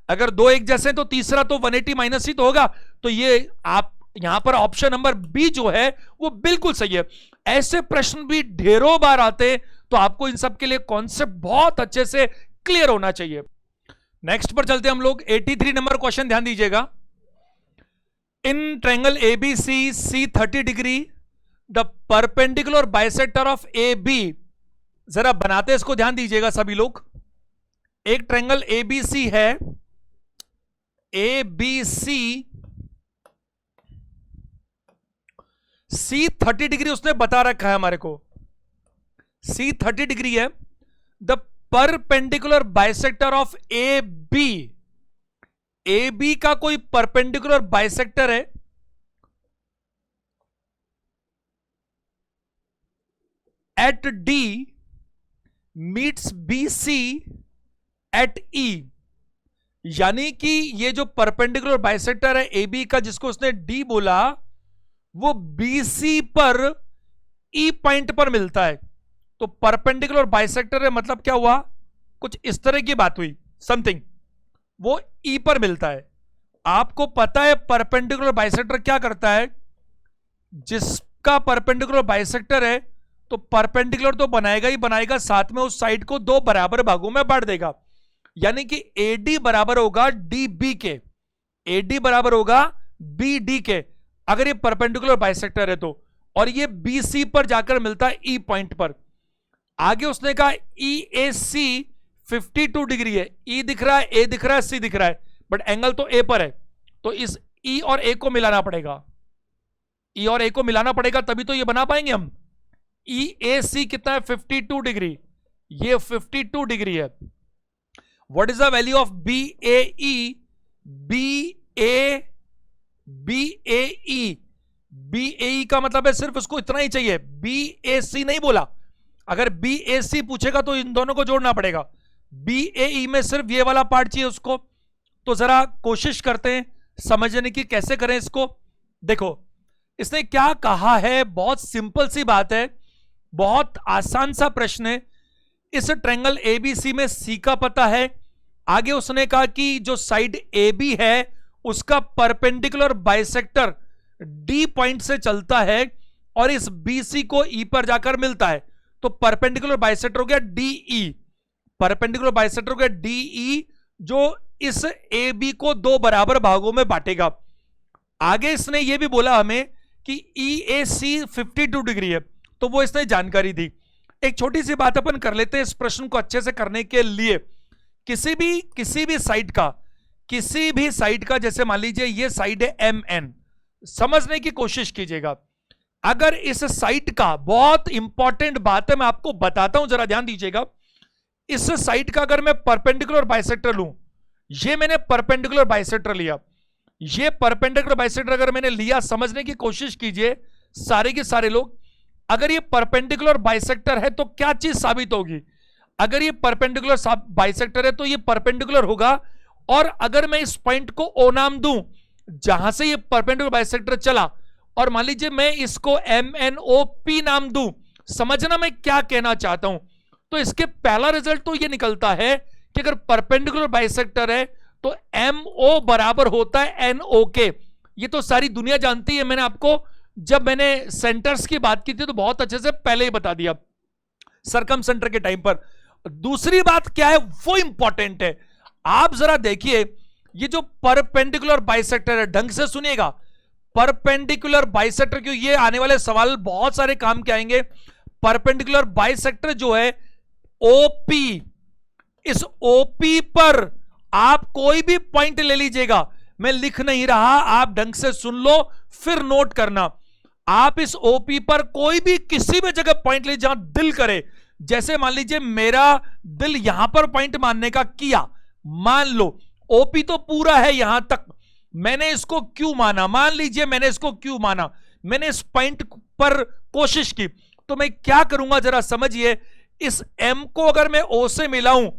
अगर दो एक जैसे तो तीसरा तो 180 माइनस ही तो होगा। तो ये आप यहां पर ऑप्शन नंबर बी जो है वो बिल्कुल सही है। ऐसे प्रश्न भी ढेरों बार आते, तो आपको इन सब के लिए कॉन्सेप्ट बहुत अच्छे से क्लियर होना चाहिए। नेक्स्ट पर चलते हम लोग, 83 नंबर क्वेश्चन, ध्यान दीजिएगा। In triangle ABC C 30 degree, the perpendicular bisector of A B, जरा बनाते इसको, ध्यान दीजिएगा सभी लोग। एक ट्रायंगल एबीसी है, A B C, C 30 degree उसने बता रखा है हमारे को, सी 30 डिग्री है। The perpendicular bisector of A B, A B का कोई परपेंडिकुलर बाइसेक्टर है at D meets B C at E, यानी कि ये जो परपेंडिकुलर बाइसेक्टर है ए बी का, जिसको उसने डी बोला, वो बी सी पर ई पॉइंट पर मिलता है। तो परपेंडिकुलर बाइसेक्टर है, मतलब क्या हुआ, कुछ इस तरह की बात हुई, समथिंग, वो ई पर मिलता है। आपको पता है परपेंडिकुलर बाइसेक्टर क्या करता है, जिसका परपेंडिकुलर बाइसेक्टर है तो परपेंडिकुलर तो बनाएगा ही बनाएगा, साथ में उस साइड को दो बराबर भागों में बांट देगा। यानी कि एडी बराबर होगा डी बी के, एडी बराबर होगा बी डी के, अगर ये परपेंडिकुलर बाइसेक्टर है तो। और ये बी सी पर जाकर मिलता है ई पॉइंट पर। आगे उसने कहा ई ए सी 52 डिग्री है, ई दिख रहा है, ए दिख रहा है, सी दिख रहा है, बट एंगल तो ए पर है, तो इस ई और ए को मिलाना पड़ेगा, ई और ए को मिलाना पड़ेगा, तभी तो ये बना पाएंगे हम। ई ए सी कितना है? 52 डिग्री, ये 52 डिग्री है। What is the value of B A E? B A E, B A E का मतलब है सिर्फ उसको इतना ही चाहिए, बी ए सी नहीं बोला। अगर बी ए सी पूछेगा तो इन दोनों को जोड़ना पड़ेगा, बी ए ई में सिर्फ ये वाला पार्ट चाहिए उसको। तो जरा कोशिश करते हैं समझने की, कैसे करें इसको। देखो इसने क्या कहा है, बहुत सिंपल सी बात है, बहुत आसान सा प्रश्न है। इस ट्रायंगल एबीसी में सी का पता है, आगे उसने कहा कि जो साइड ए बी है उसका परपेंडिकुलर बाइसेक्टर डी पॉइंट से चलता है और इस बी सी को ई पर जाकर मिलता है, तो परपेंडिकुलर बाइसेक्टर हो गया डी ई, परपेंडिकुलर बाइसेक्टर हो गया डी ई, जो इस ए बी को दो बराबर भागों में बांटेगा। आगे इसने ये भी बोला हमें कि ई ए सी 52 डिग्री है, तो वो इसने जानकारी दी। एक छोटी सी बात अपन कर लेते हैं इस प्रश्न को अच्छे से करने के लिए। किसी भी साइड का जैसे मान लीजिए ये साइड है एम एन, समझने की कोशिश कीजिएगा। अगर इस साइड का, बहुत इंपॉर्टेंट बात है मैं आपको बताता हूं, जरा ध्यान दीजिएगा। इस साइड का अगर मैं परपेंडिकुलर बाइसेक्टर लूं, ये मैंने परपेंडिकुलर बाइसेक्टर लिया, ये परपेंडिकुलर बाइसेक्टर अगर मैंने लिया, समझने की कोशिश कीजिए सारे के सारे लोग। अगर ये परपेंडिकुलर बाइसेक्टर है तो क्या चीज साबित होगी? अगर ये परपेंडिकुलर बाइसेक्टर है तो ये परपेंडिकुलर होगा, और अगर मैं इस पॉइंट को ओ नाम दूं जहां से ये परपेंडिकुलर बाइसेक्टर चला, और मान लीजिए मैं इसको एम एन ओ पी नाम दूं, समझना मैं क्या कहना चाहता हूं। तो इसके पहला रिजल्ट तो ये निकलता है कि अगर परपेंडिकुलर बाइसेक्टर है तो एम ओ बराबर होता है एन ओ के। ये तो सारी दुनिया जानती है, मैंने आपको जब मैंने सेंटर्स की बात की थी तो बहुत अच्छे से पहले ही बता दिया सरकम सेंटर के टाइम पर। दूसरी बात क्या है वो इंपॉर्टेंट है, आप जरा देखिए ये जो परपेंडिकुलर बाइसेक्टर है, ढंग से सुनिएगा, परपेंडिकुलर बाइसेक्टर, क्यों ये आने वाले सवाल बहुत सारे काम के आएंगे। परपेंडिकुलर बाइसेक्टर जो है ओपी, इस ओपी पर आप कोई भी पॉइंट ले लीजिएगा, मैं लिख नहीं रहा, आप ढंग से सुन लो फिर नोट करना। आप इस ओपी पर कोई भी किसी भी जगह पॉइंट ले जहां दिल करे, जैसे मान लीजिए मेरा दिल यहां पर पॉइंट मानने का किया, मान लो ओपी तो पूरा है यहां तक, मैंने इसको क्यू माना, मान लीजिए मैंने इसको क्यू माना, मैंने इस पॉइंट पर कोशिश की, तो मैं क्या करूंगा जरा समझिए। इस एम को अगर मैं ओ से मिलाऊं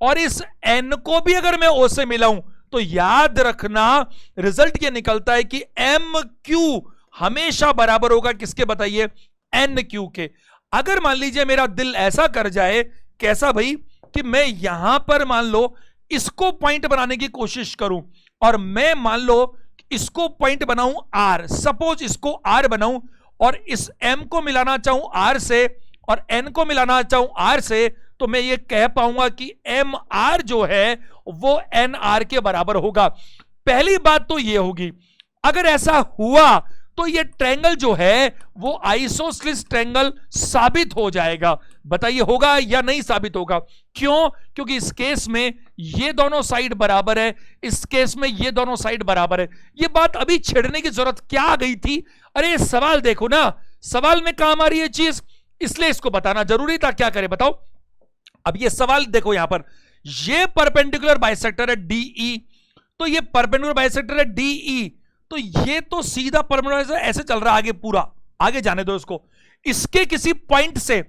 और इस एन को भी अगर मैं ओ से मिलाऊं, तो याद रखना रिजल्ट ये निकलता है कि एम क्यू हमेशा बराबर होगा किसके बताइए? एन क्यू के। अगर मान लीजिए मेरा दिल ऐसा कर जाए, कैसा भाई, कि मैं यहां पर मान लो इसको पॉइंट बनाने की कोशिश करूं, और मैं मान लो इसको पॉइंट बनाऊं आर, सपोज इसको आर बनाऊं, और इस एम को मिलाना चाहूं आर से और एन को मिलाना चाहूं आर से, तो मैं ये कह पाऊंगा कि एम आर जो है वो एन आर के बराबर होगा। पहली बात तो ये होगी, अगर ऐसा हुआ तो ये ट्रायंगल जो है वो आइसोसेलेस ट्रायंगल साबित हो जाएगा। बताइए होगा या नहीं साबित होगा? क्यों? क्योंकि इस केस में ये दोनों साइड बराबर है, इस केस में ये दोनों साइड बराबर है। ये बात अभी छेड़ने की जरूरत क्या आ गई थी? अरे सवाल देखो ना, सवाल में काम आ रही है चीज, इसलिए इसको बताना जरूरी था। क्या करे बताओ? अब ये सवाल देखो, यहां पर ये परपेंडिकुलर बाइसेक्टर है डीई, तो ये परपेंडिकुलर बाइसेक्टर है डीई, तो ये तो सीधा परपेंडिकुलर ऐसे चल रहा है आगे, पूरा आगे जाने दो इसको। इसके किसी पॉइंट से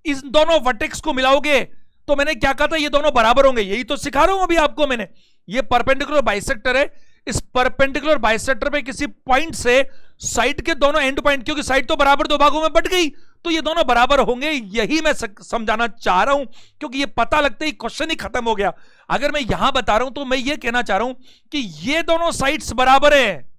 इस दोनों वर्टेक्स को मिलाओगे तो मैंने क्या कहा था, ये दोनों बराबर होंगे, यही तो सिखा रहा हूं अभी आपको मैंने। ये परपेंडिकुलर बाइसेक्टर है, इस परपेंडिकुलर बाइसेक्टर पे किसी पॉइंट से साइड के दोनों एंड पॉइंट, क्योंकि साइड तो बराबर दो भागों में बट गई, तो ये दोनों बराबर होंगे, यही मैं समझाना चाह रहा हूं। क्योंकि ये पता लगते ही क्वेश्चन ही खत्म हो गया। अगर मैं यहां बता रहा हूं तो मैं ये कहना चाह रहा हूं कि ये दोनों साइड्स बराबर है,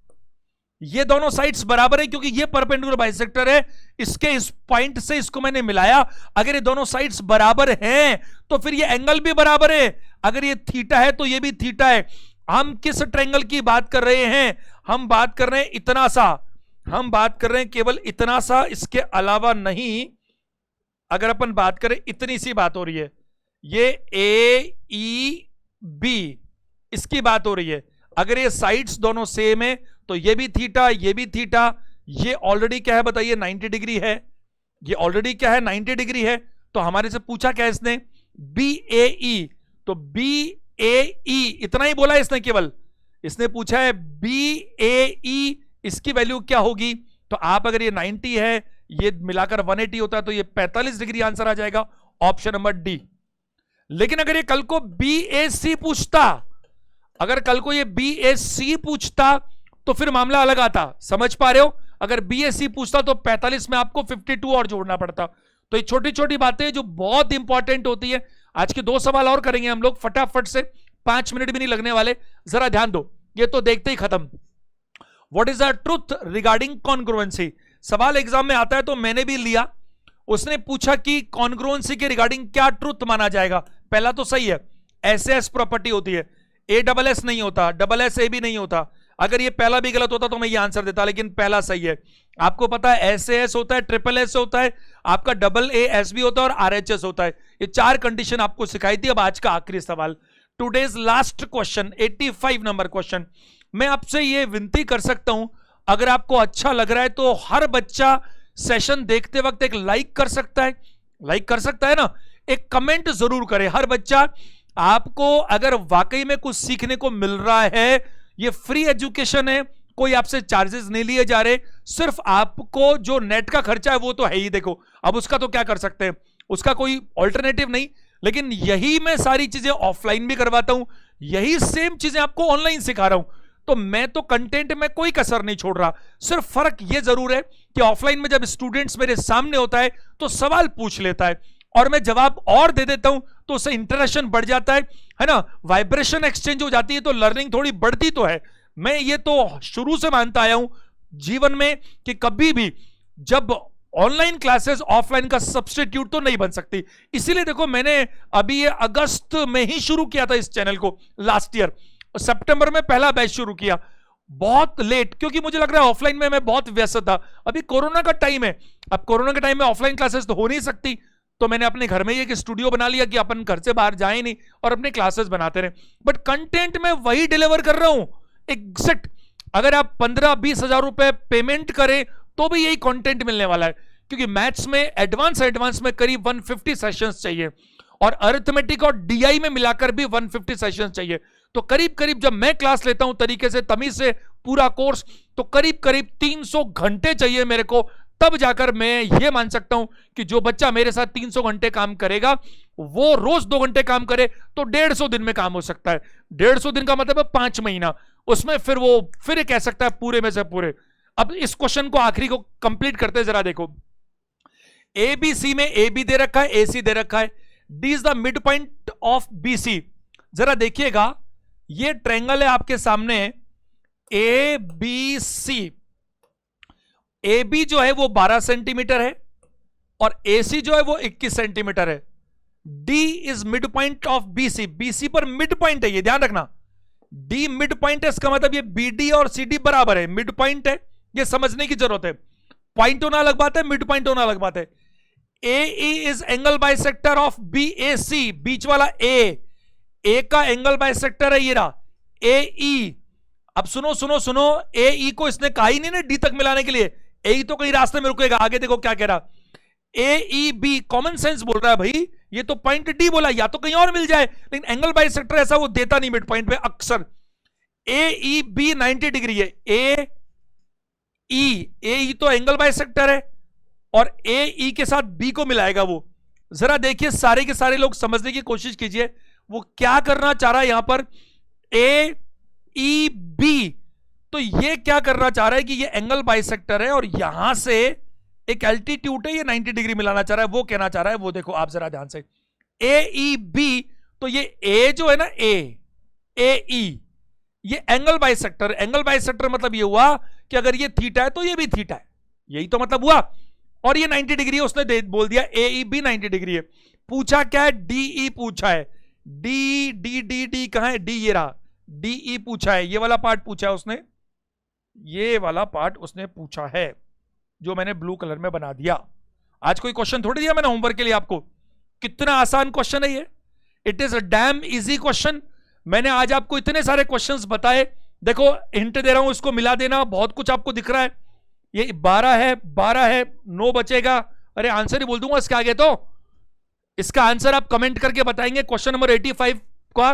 ये दोनों साइड्स बराबर है, क्योंकि ये परपेंडिकुलर बाइसेक्टर है, इसके इस पॉइंट से इसको मैंने मिलाया। अगर ये दोनों साइड्स बराबर हैं तो फिर ये एंगल भी बराबर है। अगर ये थीटा है तो ये भी थीटा है। हम किस ट्रायंगल की बात कर रहे हैं? हम बात कर रहे हैं इतना सा, हम बात कर रहे हैं केवल इतना सा, इसके अलावा नहीं। अगर अपन बात करें इतनी सी बात हो रही है, ये ए ई बी, इसकी बात हो रही है। अगर ये साइड्स दोनों सेम है तो ये भी थीटा, ये भी थीटा, ये ऑलरेडी क्या है बताइए? 90 डिग्री है। ये ऑलरेडी क्या है? 90 डिग्री है। तो हमारे से पूछा क्या इसने? बी ए ई, तो बी ए ई इतना ही बोला इसने, केवल इसने पूछा है बी ए ई, इसकी वैल्यू क्या होगी? तो आप अगर ये 90 है, ये मिलाकर 180 होता है, तो ये 45 डिग्री आंसर आ जाएगा, ऑप्शन नंबर डी। लेकिन अगर ये कल को बी ए सी पूछता, अगर कल को ये बी ए सी पूछता तो फिर मामला अलग आता। समझ पा रहे हो? अगर बी ए सी पूछता तो 45 में आपको 52 और जोड़ना पड़ता। तो ये छोटी छोटी बातें जो बहुत इंपॉर्टेंट होती है। आज के 2 सवाल और करेंगे हम लोग फटाफट से, 5 मिनट भी नहीं लगने वाले, जरा ध्यान दो, ये तो देखते ही खत्म। What is the truth regarding congruency? सवाल एग्जाम में आता है तो मैंने भी लिया। उसने पूछा कि कॉन्ग्रुएंसी के रिगार्डिंग क्या ट्रुथ माना जाएगा? पहला तो सही है, एसएस प्रॉपर्टी होती है। ASS नहीं होता, SSA भी नहीं होता। अगर ये पहला भी गलत होता तो मैं ये आंसर देता, लेकिन पहला सही है। आपको पता है SAS होता है, SSS होता है, आपका AA भी होता है और RHS होता है। ये 4 कंडीशन आपको सिखाई थी। अब आज का आखिरी सवाल, today's last question, 85 number question. मैं आपसे ये विनती कर सकता हूं, अगर आपको अच्छा लग रहा है तो हर बच्चा सेशन देखते वक्त एक लाइक कर सकता है, लाइक कर सकता है ना, एक कमेंट जरूर करे हर बच्चा। आपको अगर वाकई में कुछ सीखने को मिल रहा है, ये फ्री एजुकेशन है, कोई आपसे चार्जेस नहीं लिए जा रहे, सिर्फ आपको जो नेट का खर्चा है वो तो है ही। देखो अब उसका तो क्या कर सकते हैं, उसका कोई ऑल्टरनेटिव नहीं, लेकिन यही मैं सारी चीजें ऑफलाइन भी करवाता हूं, यही सेम चीजें आपको ऑनलाइन सिखा रहा हूं। तो मैं तो कंटेंट में कोई कसर नहीं छोड़ रहा, सिर्फ फर्क यह जरूर है कि ऑफलाइन में जब स्टूडेंट्स मेरे सामने होता है तो सवाल पूछ लेता है और मैं जवाब और दे देता हूं, तो उससे इंटरेक्शन बढ़ जाता है ना, वाइब्रेशन एक्सचेंज हो जाती है, तो लर्निंग थोड़ी बढ़ती तो है। मैं ये तो शुरू से मानता आया हूं जीवन में कि कभी भी जब ऑनलाइन क्लासेस ऑफलाइन का सब्स्टिट्यूट तो नहीं बन सकती। इसीलिए देखो मैंने अभी ये अगस्त में ही शुरू किया था इस चैनल को, लास्ट ईयर सितंबर में पहला बैच शुरू किया, बहुत लेट, क्योंकि मुझे लग रहा है ऑफलाइन में मैं बहुत व्यस्त था। अभी कोरोना का टाइम है, अब कोरोना के टाइम में ऑफलाइन क्लासेस तो हो नहीं सकती, तो मैंने अपने घर में ही एक स्टूडियो बना लिया कि अपन घर से बाहर जाए नहीं और अपने क्लासेस बनाते रहे। बट कंटेंट में वही डिलीवर कर रहा हूं एग्जैक्ट। अगर आप 15-20 हजार रुपए पेमेंट करें तो भी यही कंटेंट मिलने वाला है, क्योंकि मैथ्स में एडवांस में करीब 150 सेशंस चाहिए और अरिथमेटिक और DI में मिलाकर भी 150 सेशंस चाहिए। तो करीब करीब जब मैं क्लास लेता हूं तरीके से तमीज से पूरा कोर्स, तो करीब करीब 300 घंटे चाहिए मेरे को, तब जाकर मैं ये मान सकता हूं कि जो बच्चा मेरे साथ 300 घंटे काम करेगा वो रोज 2 घंटे काम करे तो 150 दिन में काम हो सकता है। 150 दिन का मतलब है 5 महीना, उसमें फिर वो फिर कह सकता है पूरे में से पूरे। अब इस क्वेश्चन को आखिरी को कंप्लीट करते हैं, जरा देखो। ABC में AB दे रखा है, AC दे रखा है, D is the mid point of BC। जरा देखिएगा, ये ट्रायंगल है आपके सामने ABC। AB जो है वो 12 सेंटीमीटर है और AC जो है वो 21 सेंटीमीटर है। D is mid point of BC, BC पर मिड पॉइंट है, ये ध्यान रखना। D मिड पॉइंट है, इसका मतलब ये BD और CD बराबर है, मिड पॉइंट है, ये समझने की जरूरत है। पॉइंट होना अलग बात है, मिड पॉइंट होना अलग बात है। AE is angle bisector of BAC, बीच वाला A का एंगल बाइसेक्टर है ये रहा AE। अब सुनो सुनो सुनो, AE को इसने कहा ही नहीं ना D तक मिलाने के लिए, AE तो कहीं रास्ते में रुकेगा। आगे देखो क्या कह रहा, AEB, कॉमन सेंस बोल रहा है भाई, ये तो पॉइंट D बोला, या तो कहीं और मिल जाए, लेकिन एंगल बाइसेक्टर ऐसा वो देता नहीं मिड पॉइंट पे अक्सर। AEB 90 डिग्री है, AE तो एंगल बाइसेक्टर है और AE के साथ B को मिलाएगा वो। जरा देखिए, सारे के सारे लोग समझने की कोशिश कीजिए वो क्या करना चाह रहा है यहां पर। AEB, तो ये क्या करना चाह रहा है कि ये एंगल बाइसेक्टर है और यहां से एक एल्टीट्यूड है, ये 90 डिग्री मिलाना चाह रहा है। वो कहना चाह रहा है वो देखो आप जरा ध्यान से, AEB, तो ये A जो है ना AE, ये एंगल बाइसेक्टर। एंगल बाइसेक्टर मतलब ये हुआ कि अगर ये थीटा है तो ये भी थीटा है, यही तो मतलब हुआ। और ये 90 डिग्री है, उसने बोल दिया AEB 90 डिग्री है। पूछा क्या है, DE पूछा है, D कहां है, D ये रहा, DE पूछा है, ये वाला पार्ट पूछा है उसने, ये वाला पार्ट उसने पूछा है जो मैंने ब्लू कलर में बना दिया। आज कोई क्वेश्चन थोड़ी दिया मैंने होमवर्क के लिए आपको, कितना आसान क्वेश्चन है ये, it is a dam easy question. मैंने आज आपको इतने सारे क्वेश्चंस बताए, देखो हिंट दे रहा हूं, इसको मिला देना, बहुत कुछ आपको दिख रहा है। ये 12 है, 9 बचेगा, अरे आंसर ही बोल दूंगा इसके आगे। तो इसका आंसर आप कमेंट करके बताएंगे क्वेश्चन नंबर 85 का,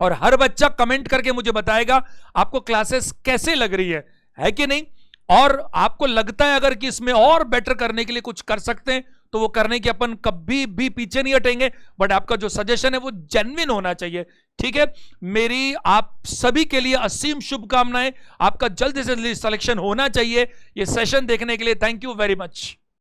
और हर बच्चा कमेंट करके मुझे बताएगा आपको क्लासेस कैसे लग रही है कि नहीं, और आपको लगता है अगर कि इसमें और बेटर करने के लिए कुछ कर सकते हैं तो वो करने के अपन कभी भी पीछे नहीं हटेंगे। बट आपका जो सजेशन है वो जेन्युइन होना चाहिए, ठीक है। मेरी आप सभी के लिए असीम शुभकामनाएं, आपका जल्द से जल्द सिलेक्शन होना चाहिए। ये सेशन देखने के लिए थैंक यू वेरी मच।